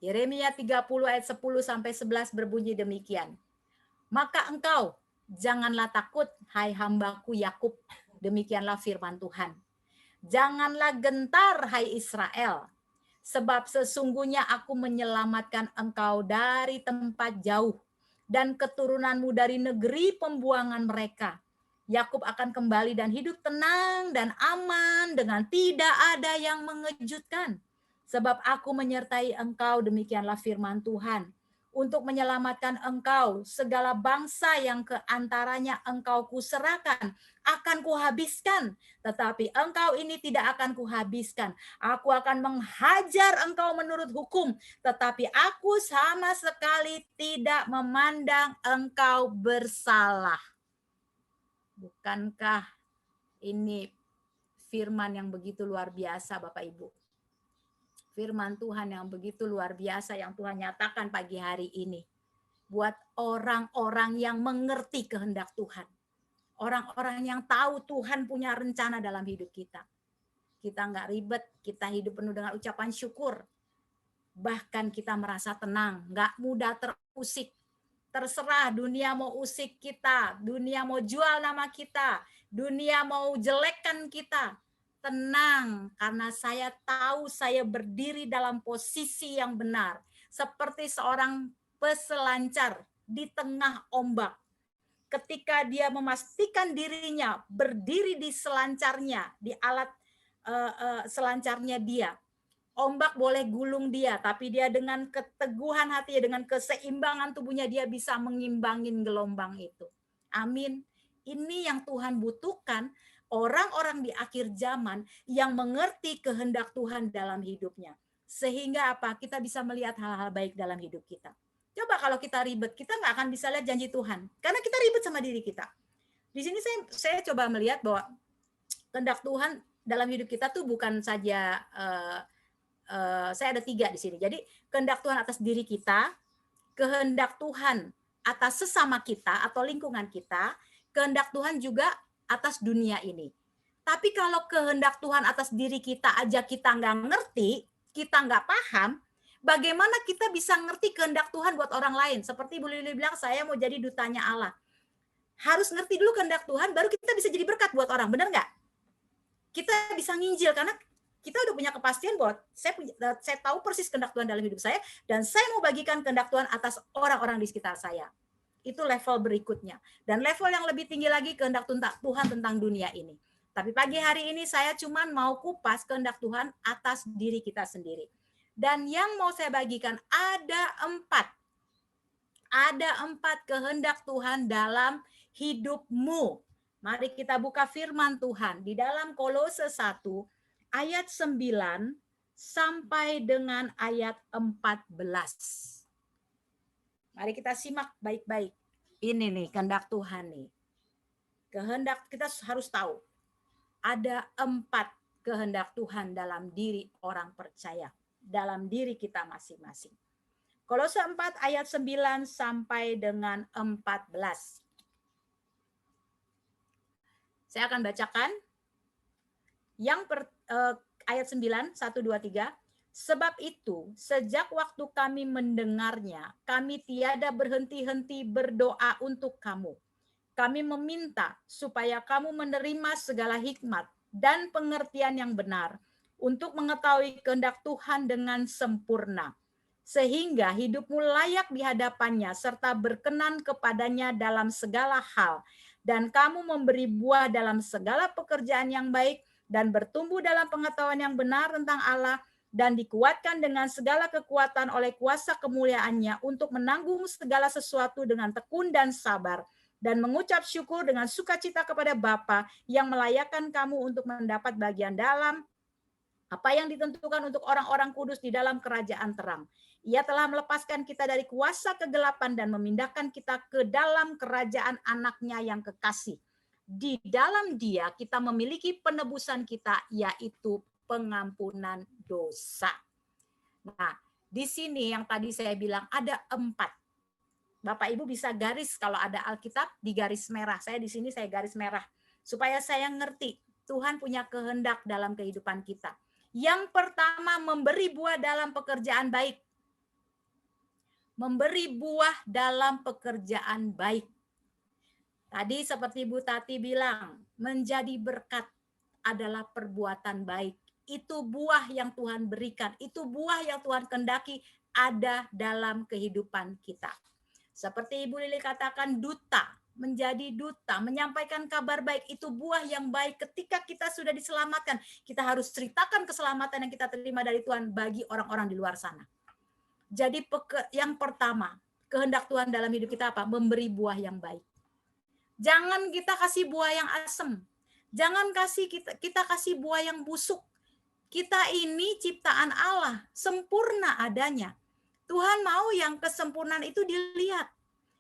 Speaker 4: Yeremia 30 ayat 10 sampai 11 berbunyi demikian. Maka engkau janganlah takut, hai hambaku Yakub, demikianlah firman Tuhan. Janganlah gentar, hai Israel, sebab sesungguhnya aku menyelamatkan engkau dari tempat jauh dan keturunanmu dari negeri pembuangan mereka. Yakub akan kembali dan hidup tenang dan aman dengan tidak ada yang mengejutkan. Sebab aku menyertai engkau, demikianlah firman Tuhan. Untuk menyelamatkan engkau, segala bangsa yang keantaranya engkau kuserahkan, akan kuhabiskan. Tetapi engkau ini tidak akan kuhabiskan. Aku akan menghajar engkau menurut hukum, tetapi aku sama sekali tidak memandang engkau bersalah. Bukankah ini firman yang begitu luar biasa, Bapak Ibu? Firman Tuhan yang begitu luar biasa yang Tuhan nyatakan pagi hari ini. Buat orang-orang yang mengerti kehendak Tuhan. Orang-orang yang tahu Tuhan punya rencana dalam hidup kita. Kita nggak ribet, kita hidup penuh dengan ucapan syukur. Bahkan kita merasa tenang, nggak mudah terusik. Terserah dunia mau usik kita, dunia mau jual nama kita, dunia mau jelekkan kita. Tenang, karena saya tahu saya berdiri dalam posisi yang benar. Seperti seorang peselancar di tengah ombak. Ketika dia memastikan dirinya berdiri di selancarnya, di alat selancarnya dia. Ombak boleh gulung dia, tapi dia dengan keteguhan hati, dengan keseimbangan tubuhnya, dia bisa mengimbangin gelombang itu. Amin. Ini yang Tuhan butuhkan, orang-orang di akhir zaman yang mengerti kehendak Tuhan dalam hidupnya. Sehingga apa? Kita bisa melihat hal-hal baik dalam hidup kita. Coba kalau kita ribet, kita nggak akan bisa lihat janji Tuhan. Karena kita ribet sama diri kita. Di sini saya coba melihat bahwa kehendak Tuhan dalam hidup kita tuh bukan saja saya ada 3 di sini. Jadi kehendak Tuhan atas diri kita, kehendak Tuhan atas sesama kita atau lingkungan kita, kehendak Tuhan juga atas dunia ini. Tapi kalau kehendak Tuhan atas diri kita aja kita nggak ngerti, kita nggak paham, bagaimana kita bisa ngerti kehendak Tuhan buat orang lain? Seperti Bu Lili bilang, saya mau jadi dutanya Allah. Harus ngerti dulu kehendak Tuhan, baru kita bisa jadi berkat buat orang, benar nggak? Kita bisa nginjil karena kita udah punya kepastian bahwa saya tahu persis kehendak Tuhan dalam hidup saya, dan saya mau bagikan kehendak Tuhan atas orang-orang di sekitar saya. Itu level berikutnya. Dan level yang lebih tinggi lagi kehendak Tuhan tentang dunia ini. Tapi pagi hari ini saya cuma mau kupas kehendak Tuhan atas diri kita sendiri. Dan yang mau saya bagikan ada 4. Ada 4 kehendak Tuhan dalam hidupmu. Mari kita buka firman Tuhan di dalam Kolose 1 ayat 9 sampai dengan ayat 14. Mari kita simak baik-baik. Ini nih kehendak Tuhan nih. Kehendak kita harus tahu. Ada 4 kehendak Tuhan dalam diri orang percaya. Dalam diri kita masing-masing. Kolose 4 ayat 9 sampai dengan 14. Saya akan bacakan. Ayat 9, 1, 2, 3. Sebab itu, sejak waktu kami mendengarnya, kami tiada berhenti-henti berdoa untuk kamu. Kami meminta supaya kamu menerima segala hikmat dan pengertian yang benar untuk mengetahui kehendak Tuhan dengan sempurna, sehingga hidupmu layak di hadapannya serta berkenan kepadanya dalam segala hal, dan kamu memberi buah dalam segala pekerjaan yang baik, dan bertumbuh dalam pengetahuan yang benar tentang Allah, dan dikuatkan dengan segala kekuatan oleh kuasa kemuliaannya untuk menanggung segala sesuatu dengan tekun dan sabar, dan mengucap syukur dengan sukacita kepada Bapa yang melayakkan kamu untuk mendapat bagian dalam apa yang ditentukan untuk orang-orang kudus di dalam kerajaan terang. Ia telah melepaskan kita dari kuasa kegelapan dan memindahkan kita ke dalam kerajaan anaknya yang kekasih. Di dalam Dia kita memiliki penebusan kita, yaitu pengampunan dosa. Nah, di sini yang tadi saya bilang ada 4. Bapak Ibu bisa garis, kalau ada Alkitab di garis merah. Saya di sini saya garis merah supaya saya ngerti Tuhan punya kehendak dalam kehidupan kita. Yang pertama, memberi buah dalam pekerjaan baik. Memberi buah dalam pekerjaan baik. Tadi seperti Bu Tati bilang, menjadi berkat adalah perbuatan baik. Itu buah yang Tuhan berikan, itu buah yang Tuhan kehendaki ada dalam kehidupan kita. Seperti Ibu Lili katakan, duta, menjadi duta, menyampaikan kabar baik, itu buah yang baik. Ketika kita sudah diselamatkan, kita harus ceritakan keselamatan yang kita terima dari Tuhan bagi orang-orang di luar sana. Jadi yang pertama, kehendak Tuhan dalam hidup kita apa? Memberi buah yang baik. Jangan kita kasih buah yang asem. Jangan kita kasih buah yang busuk. Kita ini ciptaan Allah, sempurna adanya. Tuhan mau yang kesempurnaan itu dilihat.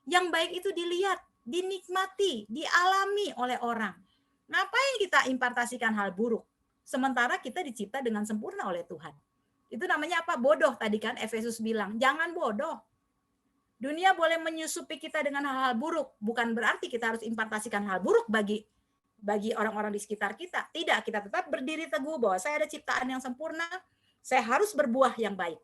Speaker 4: Yang baik itu dilihat, dinikmati, dialami oleh orang. Ngapain kita impartasikan hal buruk? Sementara kita dicipta dengan sempurna oleh Tuhan. Itu namanya apa? Bodoh tadi kan Efesus bilang. Jangan bodoh. Dunia boleh menyusupi kita dengan hal-hal buruk. Bukan berarti kita harus impartasikan hal buruk bagi orang-orang di sekitar kita. Tidak, kita tetap berdiri teguh bahwa saya ada ciptaan yang sempurna. Saya harus berbuah yang baik.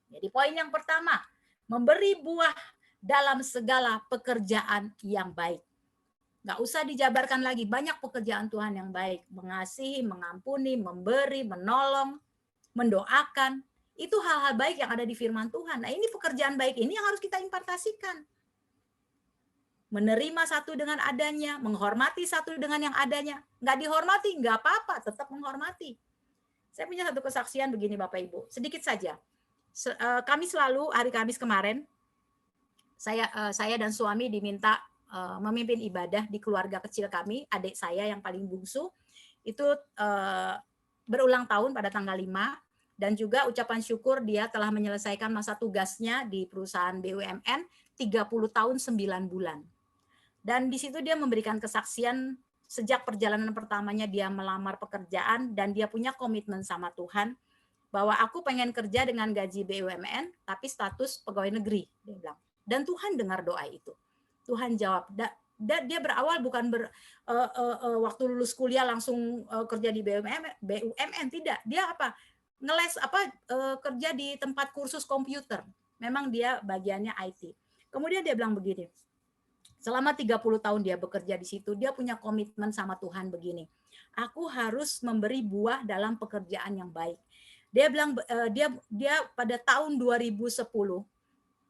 Speaker 4: Jadi poin yang pertama, memberi buah dalam segala pekerjaan yang baik. Nggak usah dijabarkan lagi, banyak pekerjaan Tuhan yang baik. Mengasihi, mengampuni, memberi, menolong, mendoakan. Itu hal-hal baik yang ada di firman Tuhan. Nah, ini pekerjaan baik ini yang harus kita impartasikan. Menerima satu dengan adanya, menghormati satu dengan yang adanya. Nggak dihormati, nggak apa-apa, tetap menghormati. Saya punya satu kesaksian begini Bapak Ibu, sedikit saja. Kami selalu, hari Kamis kemarin, saya dan suami diminta memimpin ibadah di keluarga kecil kami, adik saya yang paling bungsu, itu berulang tahun pada tanggal 5, dan juga ucapan syukur dia telah menyelesaikan masa tugasnya di perusahaan BUMN 30 tahun 9 bulan. Dan di situ dia memberikan kesaksian sejak perjalanan pertamanya dia melamar pekerjaan dan dia punya komitmen sama Tuhan bahwa aku pengen kerja dengan gaji BUMN tapi status pegawai negeri, dia bilang. Dan Tuhan dengar doa itu. Tuhan jawab. Dia berawal bukan waktu lulus kuliah langsung kerja di BUMN, tidak. Dia apa? Ngeles kerja di tempat kursus komputer. Memang dia bagiannya IT. Kemudian dia bilang begini. Selama 30 tahun dia bekerja di situ, dia punya komitmen sama Tuhan begini. Aku harus memberi buah dalam pekerjaan yang baik. Dia bilang dia pada tahun 2010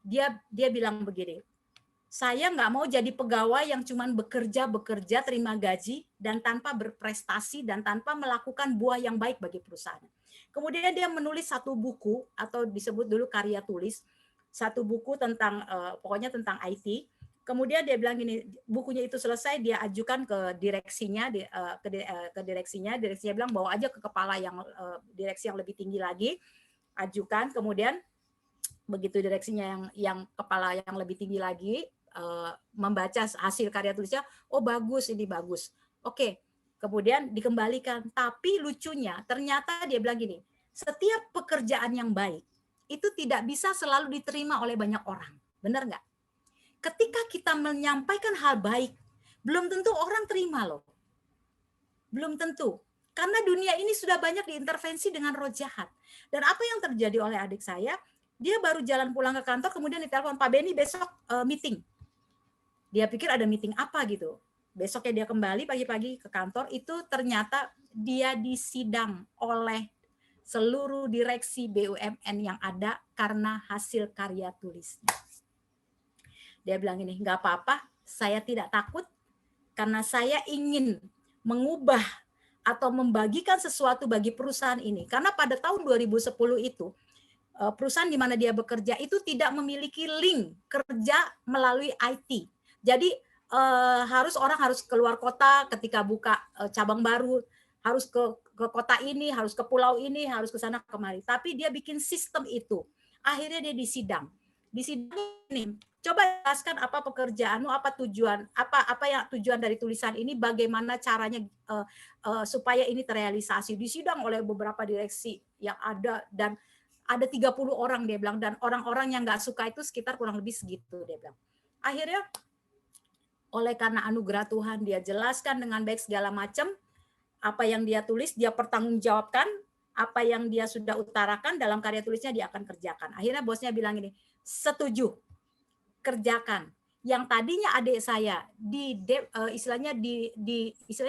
Speaker 4: dia bilang begini. Saya nggak mau jadi pegawai yang cuma bekerja, terima gaji, dan tanpa berprestasi, dan tanpa melakukan buah yang baik bagi perusahaan. Kemudian dia menulis satu buku, atau disebut dulu karya tulis, satu buku tentang, pokoknya tentang IT. Kemudian dia bilang gini, bukunya itu selesai, dia ajukan ke direksinya, ke direksinya bilang bawa aja ke kepala yang direksi yang lebih tinggi lagi, ajukan. Kemudian begitu direksinya yang kepala yang lebih tinggi lagi membaca hasil karya tulisnya, oh bagus, ini bagus. Oke, kemudian dikembalikan. Tapi lucunya ternyata dia bilang gini, setiap pekerjaan yang baik itu tidak bisa selalu diterima oleh banyak orang. Benar nggak? Ketika kita menyampaikan hal baik, belum tentu orang terima loh. Belum tentu. Karena dunia ini sudah banyak diintervensi dengan roh jahat. Dan apa yang terjadi oleh adik saya, dia baru jalan pulang ke kantor, kemudian ditelepon, Pak Beni besok meeting. Dia pikir ada meeting apa gitu. Besoknya dia kembali pagi-pagi ke kantor, itu ternyata dia disidang oleh seluruh direksi BUMN yang ada karena hasil karya tulisnya. Dia bilang ini, nggak apa-apa, saya tidak takut karena saya ingin mengubah atau membagikan sesuatu bagi perusahaan ini. Karena pada tahun 2010 itu, perusahaan di mana dia bekerja itu tidak memiliki link kerja melalui IT. Jadi orang harus keluar kota ketika buka cabang baru, harus ke kota ini, harus ke pulau ini, harus ke sana kemari. Tapi dia bikin sistem itu. Akhirnya dia disidang. Disidang ini, coba jelaskan apa pekerjaanmu, apa yang tujuan dari tulisan ini, bagaimana caranya supaya ini terrealisasi. Disidang oleh beberapa direksi yang ada, dan ada 30 orang dia bilang, dan orang-orang yang nggak suka itu sekitar kurang lebih segitu dia bilang. Akhirnya oleh karena anugerah Tuhan dia jelaskan dengan baik segala macam, apa yang dia tulis dia pertanggungjawabkan, apa yang dia sudah utarakan dalam karya tulisnya dia akan kerjakan. Akhirnya bosnya bilang ini, setuju, kerjakan. Yang tadinya adik saya istilahnya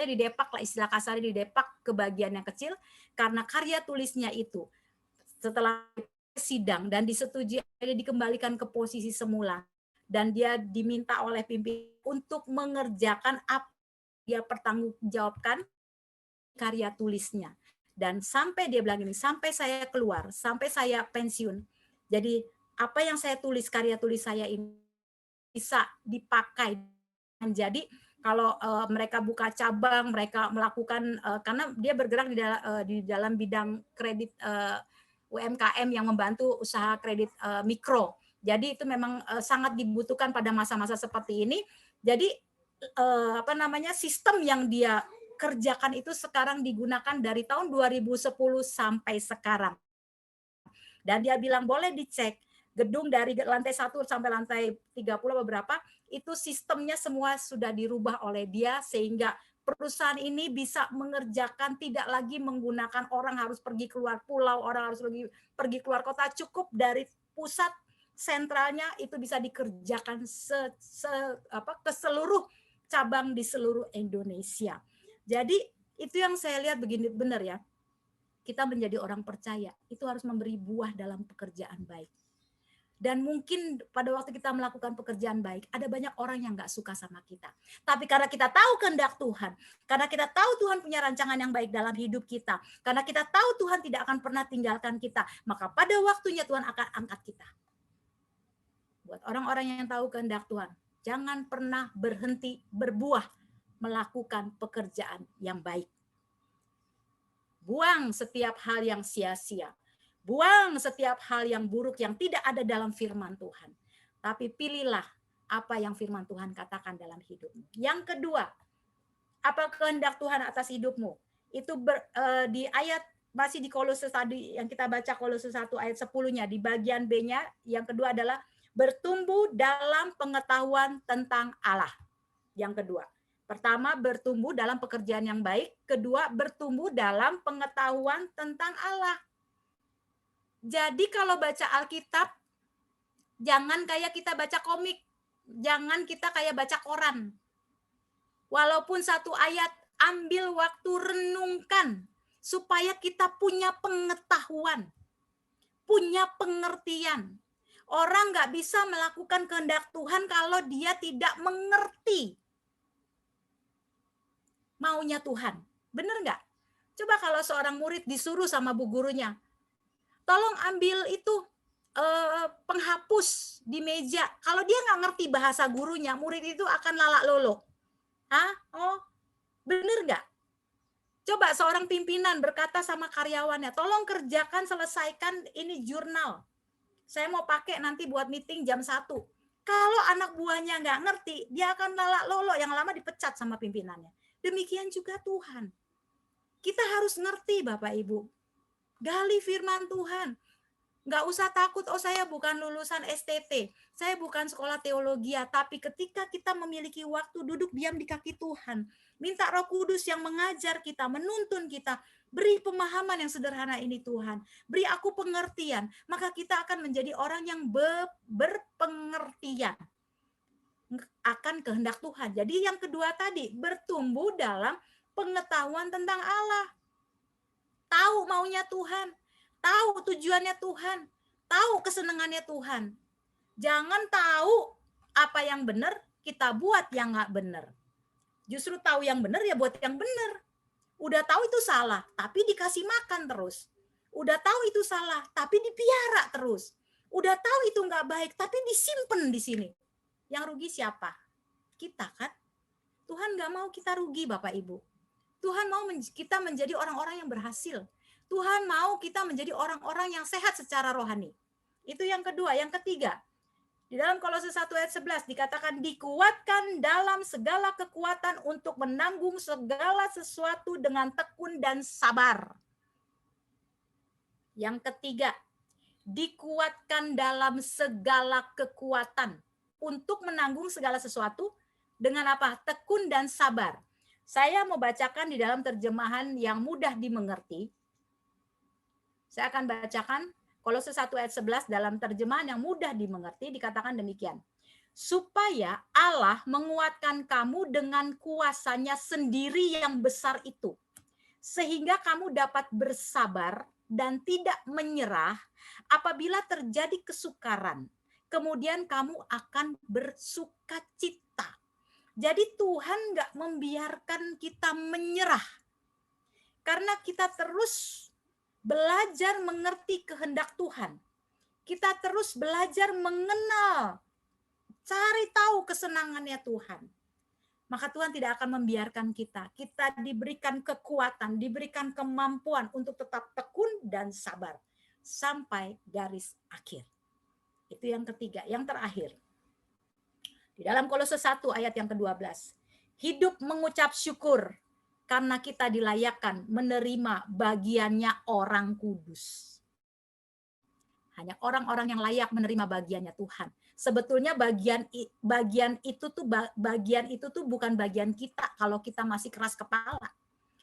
Speaker 4: didepak lah, istilah kasarnya didepak ke bagian yang kecil, karena karya tulisnya itu setelah sidang dan disetujui, dia dikembalikan ke posisi semula, dan dia diminta oleh pimpinan untuk mengerjakan apa dia pertanggungjawabkan karya tulisnya. Dan sampai dia bilang ini, sampai saya keluar, sampai saya pensiun, jadi apa yang saya tulis, karya tulis saya ini bisa dipakai. Jadi kalau mereka buka cabang, mereka melakukan, karena dia bergerak di dalam bidang kredit UMKM yang membantu usaha kredit mikro. Jadi itu memang sangat dibutuhkan pada masa-masa seperti ini. Jadi sistem yang dia kerjakan itu sekarang digunakan dari tahun 2010 sampai sekarang. Dan dia bilang boleh dicek gedung dari lantai 1 sampai lantai 30 beberapa, itu sistemnya semua sudah dirubah oleh dia sehingga perusahaan ini bisa mengerjakan, tidak lagi menggunakan orang harus pergi keluar pulau, orang harus pergi keluar kota, cukup dari pusat sentralnya itu bisa dikerjakan ke seluruh cabang di seluruh Indonesia. Jadi itu yang saya lihat begini, benar ya. Kita menjadi orang percaya itu harus memberi buah dalam pekerjaan baik. Dan mungkin pada waktu kita melakukan pekerjaan baik, ada banyak orang yang nggak suka sama kita. Tapi karena kita tahu kehendak Tuhan, karena kita tahu Tuhan punya rancangan yang baik dalam hidup kita, karena kita tahu Tuhan tidak akan pernah tinggalkan kita, maka pada waktunya Tuhan akan angkat kita. Buat orang-orang yang tahu kehendak Tuhan, jangan pernah berhenti berbuah melakukan pekerjaan yang baik. Buang setiap hal yang sia-sia. Buang setiap hal yang buruk yang tidak ada dalam firman Tuhan. Tapi pilihlah apa yang firman Tuhan katakan dalam hidupmu. Yang kedua, Apa kehendak Tuhan atas hidupmu? Itu di ayat masih di Kolose tadi yang kita baca Kolose 1 ayat 10-nya, di bagian B-nya yang kedua adalah bertumbuh dalam pengetahuan tentang Allah. Yang kedua. Pertama, bertumbuh dalam pekerjaan yang baik. Kedua, bertumbuh dalam pengetahuan tentang Allah. Jadi kalau baca Alkitab, jangan kayak kita baca komik. Jangan kita kayak baca koran. Walaupun satu ayat, ambil waktu renungkan. Supaya kita punya pengetahuan. Punya pengertian. Orang nggak bisa melakukan kehendak Tuhan kalau dia tidak mengerti maunya Tuhan. Bener nggak? Coba kalau seorang murid disuruh sama bu gurunya, tolong ambil itu penghapus di meja. Kalau dia nggak ngerti bahasa gurunya, murid itu akan lalak lolo. Hah? Oh, bener nggak? Coba seorang pimpinan berkata sama karyawannya, tolong kerjakan, selesaikan ini jurnal. Saya mau pakai nanti buat meeting jam 1. Kalau anak buahnya nggak ngerti, dia akan lalak lolo, yang lama dipecat sama pimpinannya. Demikian juga Tuhan. Kita harus ngerti Bapak Ibu. Gali firman Tuhan. Nggak usah takut, oh saya bukan lulusan STT, saya bukan sekolah teologi, tapi ketika kita memiliki waktu duduk diam di kaki Tuhan, minta Roh Kudus yang mengajar kita, menuntun kita, beri pemahaman yang sederhana ini Tuhan, beri aku pengertian, maka kita akan menjadi orang yang berpengertian akan kehendak Tuhan. Jadi yang kedua tadi, bertumbuh dalam pengetahuan tentang Allah. Tahu maunya Tuhan, tahu tujuannya Tuhan, tahu kesenangannya Tuhan. Jangan tahu apa yang benar, kita buat yang nggak benar. Justru tahu yang benar ya buat yang benar. Udah tahu itu salah, tapi dikasih makan terus. Udah tahu itu salah, tapi dipiara terus. Udah tahu itu nggak baik, tapi disimpan di sini. Yang rugi siapa? Kita kan? Tuhan nggak mau kita rugi Bapak Ibu. Tuhan mau kita menjadi orang-orang yang berhasil. Tuhan mau kita menjadi orang-orang yang sehat secara rohani. Itu yang kedua. Yang ketiga, di dalam Kolose 1 ayat 11 dikatakan dikuatkan dalam segala kekuatan untuk menanggung segala sesuatu dengan tekun dan sabar. Yang ketiga, dikuatkan dalam segala kekuatan untuk menanggung segala sesuatu dengan apa? Tekun dan sabar. Saya mau bacakan di dalam terjemahan yang mudah dimengerti. Saya akan bacakan Kolose 1 ayat 11 dalam terjemahan yang mudah dimengerti, dikatakan demikian. Supaya Allah menguatkan kamu dengan kuasanya sendiri yang besar itu. Sehingga kamu dapat bersabar dan tidak menyerah apabila terjadi kesukaran. Kemudian kamu akan bersukacita. Jadi Tuhan nggak membiarkan kita menyerah. Karena kita terus belajar mengerti kehendak Tuhan. Kita terus belajar mengenal, cari tahu kesenangannya Tuhan. Maka Tuhan tidak akan membiarkan kita. Kita diberikan kekuatan, diberikan kemampuan untuk tetap tekun dan sabar. Sampai garis akhir. Itu yang ketiga. Yang terakhir. Di dalam Kolose 1 ayat yang ke-12. Hidup mengucap syukur karena kita dilayakkan menerima bagiannya orang kudus. Hanya orang-orang yang layak menerima bagiannya Tuhan. Sebetulnya bagian itu tuh bukan bagian kita kalau kita masih keras kepala.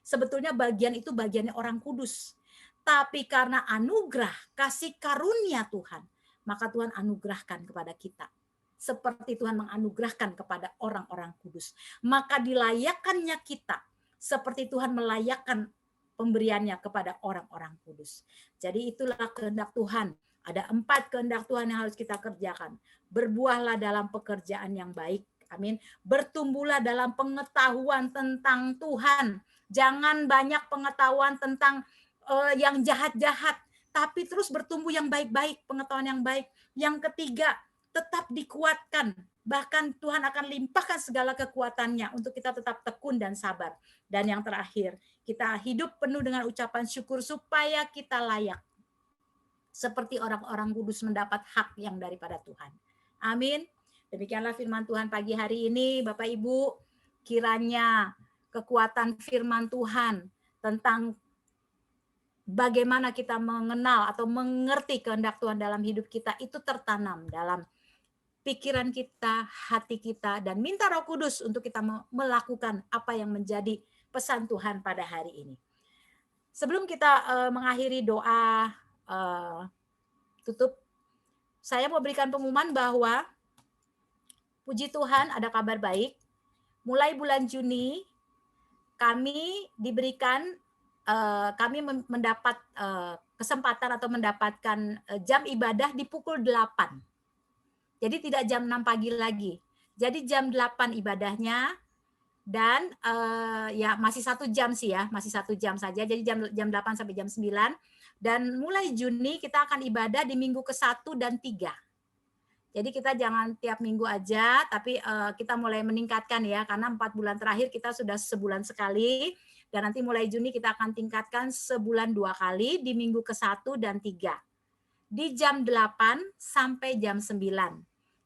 Speaker 4: Sebetulnya bagian itu bagiannya orang kudus. Tapi karena anugerah, kasih karunia Tuhan, maka Tuhan anugerahkan kepada kita. Seperti Tuhan menganugerahkan kepada orang-orang kudus. Maka dilayakkannya kita seperti Tuhan melayakkan pemberiannya kepada orang-orang kudus. Jadi itulah kehendak Tuhan. Ada 4 kehendak Tuhan yang harus kita kerjakan. Berbuahlah dalam pekerjaan yang baik. Amin. Bertumbuhlah dalam pengetahuan tentang Tuhan. Jangan banyak pengetahuan tentang yang jahat-jahat, tapi terus bertumbuh yang baik-baik, pengetahuan yang baik. Yang ketiga, tetap dikuatkan. Bahkan Tuhan akan limpahkan segala kekuatannya untuk kita tetap tekun dan sabar. Dan yang terakhir, kita hidup penuh dengan ucapan syukur supaya kita layak. Seperti orang-orang kudus mendapat hak yang daripada Tuhan. Amin. Demikianlah firman Tuhan pagi hari ini, Bapak Ibu. Kiranya kekuatan firman Tuhan tentang bagaimana kita mengenal atau mengerti kehendak Tuhan dalam hidup kita itu tertanam dalam pikiran kita, hati kita, dan minta Roh Kudus untuk kita melakukan apa yang menjadi pesan Tuhan pada hari ini. Sebelum kita mengakhiri doa tutup, saya mau berikan pengumuman bahwa puji Tuhan ada kabar baik. Mulai bulan Juni kami diberikan, kami mendapat kesempatan atau mendapatkan jam ibadah di pukul 8. Jadi tidak jam 6 pagi lagi. Jadi jam 8 ibadahnya, dan ya masih 1 jam sih ya, masih 1 jam saja. Jadi jam 8 sampai jam 9. Dan mulai Juni kita akan ibadah di minggu ke-1 dan 3. Jadi kita jangan tiap minggu aja, tapi kita mulai meningkatkan ya, karena 4 bulan terakhir kita sudah sebulan sekali, dan nanti mulai Juni kita akan tingkatkan sebulan 2 kali di minggu ke-1 dan 3. Di jam 8 sampai jam 9.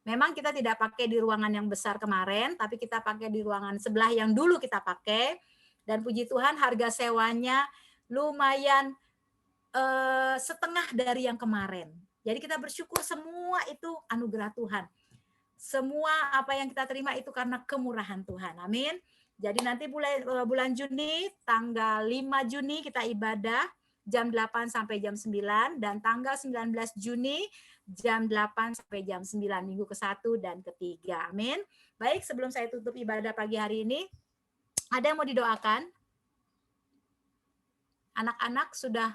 Speaker 4: Memang kita tidak pakai di ruangan yang besar kemarin, tapi kita pakai di ruangan sebelah yang dulu kita pakai, dan puji Tuhan harga sewanya lumayan setengah dari yang kemarin. Jadi kita bersyukur semua itu anugerah Tuhan. Semua apa yang kita terima itu karena kemurahan Tuhan. Amin. Jadi nanti bulan Juni, tanggal 5 Juni kita ibadah jam 8 sampai jam 9. Dan tanggal 19 Juni jam 8 sampai jam 9. Minggu ke-1 dan ke-3. Amin. Baik, sebelum saya tutup ibadah pagi hari ini, ada yang mau didoakan? Anak-anak sudah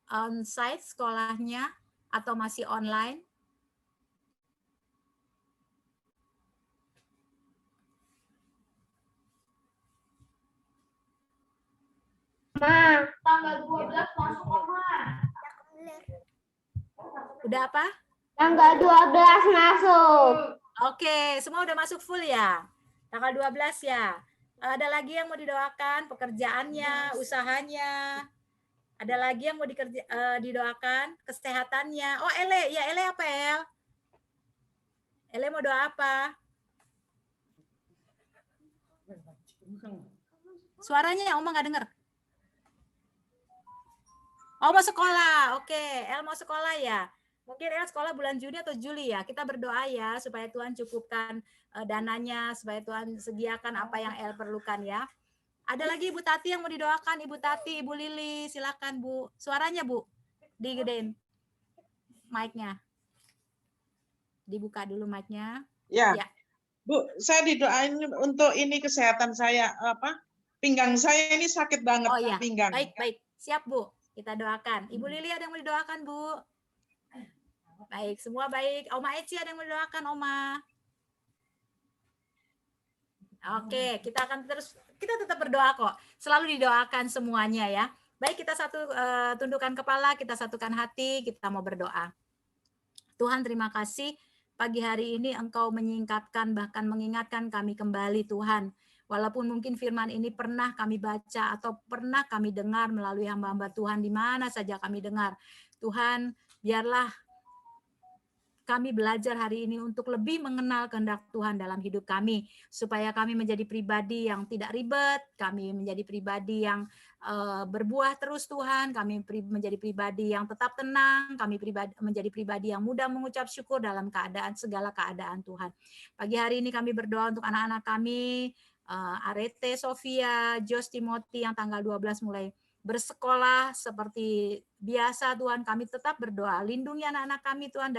Speaker 4: on-site sekolahnya atau masih online?
Speaker 3: Ma,
Speaker 5: Tanggal 12 masuk Oma.
Speaker 4: Udah apa?
Speaker 3: tanggal 12 masuk.
Speaker 4: Oke, semua udah masuk full ya? Tanggal 12 ya? Ada lagi yang mau didoakan? Pekerjaannya, usahanya? Ada lagi yang mau didoakan? Kesehatannya? Oh, Ele. Ya, Ele apa, El? Ele mau doa apa? Suaranya Oma nggak dengar. Oh, mau sekolah. Oke, El mau sekolah ya. Mungkin El sekolah bulan Juni atau Juli ya. Kita berdoa ya supaya Tuhan cukupkan dananya, supaya Tuhan sediakan apa yang El perlukan ya. Ada lagi Ibu Tati yang mau didoakan, Ibu Tati, Ibu Lili, silakan Bu. Suaranya Bu, digedein mic-nya. Dibuka dulu mic-nya.
Speaker 7: Ya.
Speaker 4: Ya.
Speaker 7: Bu, saya didoain untuk ini kesehatan saya, pinggang saya ini sakit banget.
Speaker 4: Oh iya,
Speaker 7: pinggang.
Speaker 4: baik. Siap Bu, kita doakan. Ibu Lili ada yang mau didoakan Bu? Baik, semua baik. Oma Eci ada yang mau didoakan, Oma? Oke, kita tetap berdoa kok. Selalu didoakan semuanya ya. Baik, kita tundukkan kepala, kita satukan hati, kita mau berdoa. Tuhan, terima kasih pagi hari ini Engkau menyingkapkan, bahkan mengingatkan kami kembali Tuhan. Walaupun mungkin firman ini pernah kami baca atau pernah kami dengar melalui hamba-hamba Tuhan di mana saja kami dengar. Tuhan, biarlah kami belajar hari ini untuk lebih mengenal kehendak Tuhan dalam hidup kami, supaya kami menjadi pribadi yang tidak ribet, kami menjadi pribadi yang berbuah terus Tuhan, kami menjadi pribadi yang tetap tenang, kami menjadi pribadi yang mudah mengucap syukur dalam segala keadaan Tuhan. Pagi hari ini kami berdoa untuk anak-anak kami, Arete, Sofia, Jos, Timothy yang tanggal 12 mulai bersekolah seperti biasa Tuhan, kami tetap berdoa lindungi anak-anak kami Tuhan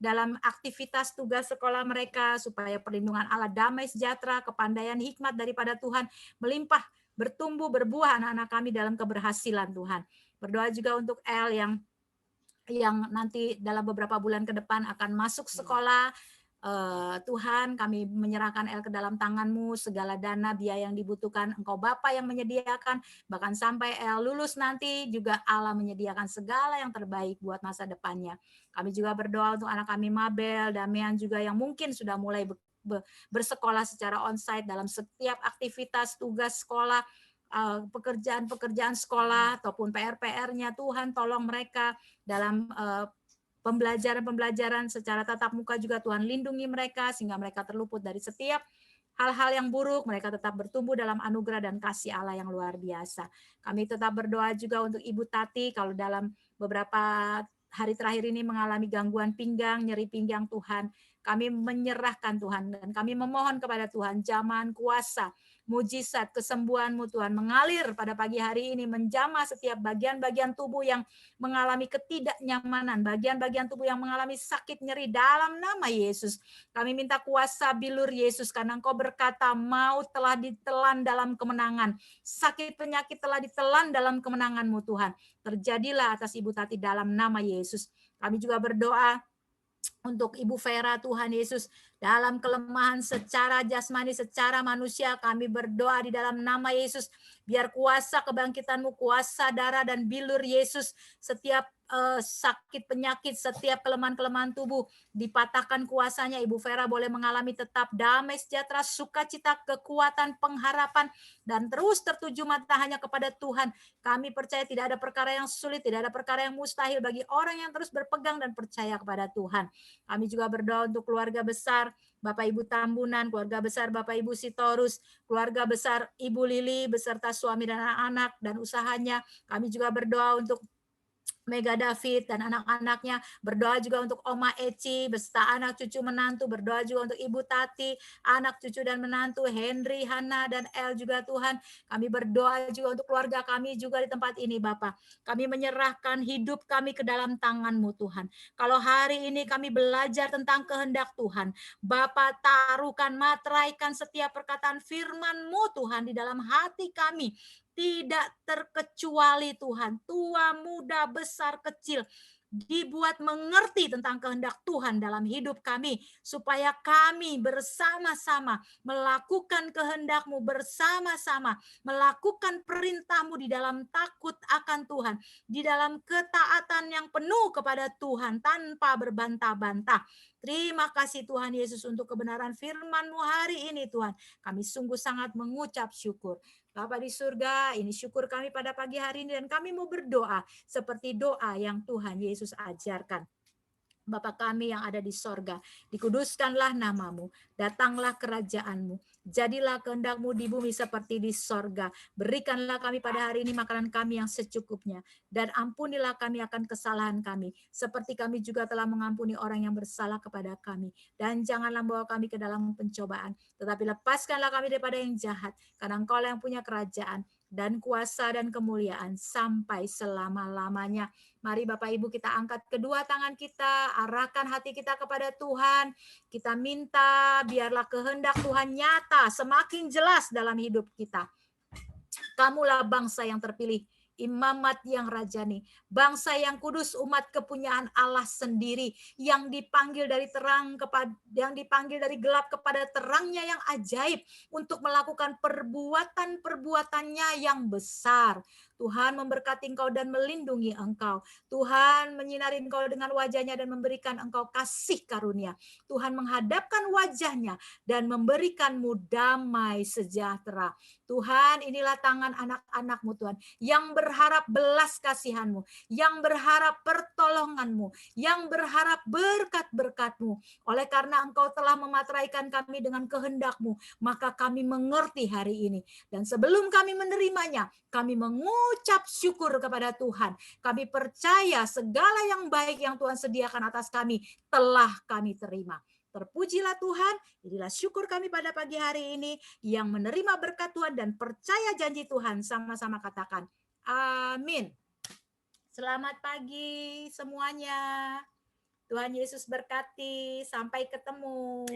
Speaker 4: dalam aktivitas tugas sekolah mereka, supaya perlindungan Allah, damai sejahtera, kepandaian, hikmat daripada Tuhan melimpah, bertumbuh, berbuah anak-anak kami dalam keberhasilan Tuhan. Berdoa juga untuk El yang nanti dalam beberapa bulan ke depan akan masuk sekolah. Tuhan, kami menyerahkan El ke dalam tangan-Mu, segala dana, biaya yang dibutuhkan, Engkau Bapa yang menyediakan, bahkan sampai El lulus nanti juga Allah menyediakan segala yang terbaik buat masa depannya. Kami juga berdoa untuk anak kami Mabel, Damian juga yang mungkin sudah mulai bersekolah secara onsite dalam setiap aktivitas tugas sekolah, pekerjaan sekolah ataupun PR-nya. Tuhan tolong mereka dalam pembelajaran secara tatap muka juga Tuhan lindungi mereka sehingga mereka terluput dari setiap hal-hal yang buruk, mereka tetap bertumbuh dalam anugerah dan kasih Allah yang luar biasa. Kami tetap berdoa juga untuk Ibu Tati, kalau dalam beberapa hari terakhir ini mengalami gangguan pinggang, nyeri pinggang Tuhan. Kami menyerahkan Tuhan dan kami memohon kepada Tuhan zaman kuasa, mujizat, kesembuhan-Mu Tuhan mengalir pada pagi hari ini, menjamah setiap bagian-bagian tubuh yang mengalami ketidaknyamanan, bagian-bagian tubuh yang mengalami sakit nyeri dalam nama Yesus. Kami minta kuasa bilur Yesus karena Engkau berkata maut telah ditelan dalam kemenangan, sakit penyakit telah ditelan dalam kemenangan-Mu Tuhan. Terjadilah atas Ibu Tati dalam nama Yesus. Kami juga berdoa untuk Ibu Vera, Tuhan Yesus, dalam kelemahan secara jasmani, secara manusia, kami berdoa di dalam nama Yesus, biar kuasa kebangkitan-Mu, kuasa darah dan bilur Yesus, setiap sakit penyakit, setiap kelemahan-kelemahan tubuh dipatahkan kuasanya. Ibu Vera boleh mengalami tetap damai, sejahtera, sukacita, kekuatan, pengharapan, dan terus tertuju mata hanya kepada Tuhan. Kami percaya tidak ada perkara yang sulit, tidak ada perkara yang mustahil bagi orang yang terus berpegang dan percaya kepada Tuhan. Kami juga berdoa untuk keluarga besar Bapak Ibu Tambunan, keluarga besar Bapak Ibu Sitorus, keluarga besar Ibu Lili beserta suami dan anak-anak dan usahanya. Kami juga berdoa untuk Mega David dan anak-anaknya, berdoa juga untuk Oma Eci beserta anak cucu menantu, berdoa juga untuk Ibu Tati, anak cucu dan menantu, Henry, Hana dan El juga Tuhan. Kami berdoa juga untuk keluarga kami juga di tempat ini Bapak. Kami menyerahkan hidup kami ke dalam tangan-Mu Tuhan. Kalau hari ini kami belajar tentang kehendak Tuhan, Bapak taruhkan, materaikan setiap perkataan firman-Mu Tuhan di dalam hati kami. Tidak terkecuali Tuhan, tua, muda, besar, kecil, dibuat mengerti tentang kehendak Tuhan dalam hidup kami, supaya kami bersama-sama melakukan kehendak-Mu, bersama-sama melakukan perintah-Mu di dalam takut akan Tuhan, di dalam ketaatan yang penuh kepada Tuhan tanpa berbantah-bantah. Terima kasih Tuhan Yesus untuk kebenaran firman-Mu hari ini Tuhan. Kami sungguh sangat mengucap syukur. Bapa di surga, ini syukur kami pada pagi hari ini dan kami mau berdoa seperti doa yang Tuhan Yesus ajarkan. Bapa kami yang ada di sorga, dikuduskanlah namamu, datanglah kerajaan-Mu, jadilah kehendak-Mu di bumi seperti di sorga. Berikanlah kami pada hari ini makanan kami yang secukupnya, dan ampunilah kami akan kesalahan kami, seperti kami juga telah mengampuni orang yang bersalah kepada kami. Dan janganlah bawa kami ke dalam pencobaan, tetapi lepaskanlah kami daripada yang jahat, karena Engkau yang punya kerajaan, dan kuasa dan kemuliaan sampai selama-lamanya. Mari Bapak Ibu kita angkat kedua tangan kita, arahkan hati kita kepada Tuhan. Kita minta biarlah kehendak Tuhan nyata, semakin jelas dalam hidup kita. Kamulah bangsa yang terpilih, imamat yang rajani, bangsa yang kudus, umat kepunyaan Allah sendiri, yang dipanggil dari terang kepada, yang dipanggil dari gelap kepada terangnya yang ajaib, untuk melakukan perbuatan-perbuatannya yang besar. Tuhan memberkati engkau dan melindungi engkau. Tuhan menyinari engkau dengan wajahnya dan memberikan engkau kasih karunia. Tuhan menghadapkan wajahnya dan memberikanmu damai sejahtera. Tuhan, inilah tangan anak-anak-Mu Tuhan, yang berharap belas kasihan-Mu, yang berharap pertolongan-Mu, yang berharap berkat-berkat-Mu. Oleh karena Engkau telah memateraikan kami dengan kehendak-Mu, maka kami mengerti hari ini. Dan sebelum kami menerimanya, kami mengucap syukur kepada Tuhan. Kami percaya segala yang baik yang Tuhan sediakan atas kami telah kami terima. Terpujilah Tuhan, inilah syukur kami pada pagi hari ini yang menerima berkat Tuhan dan percaya janji Tuhan. Sama-sama katakan, amin. Selamat pagi semuanya. Tuhan Yesus berkati, sampai ketemu.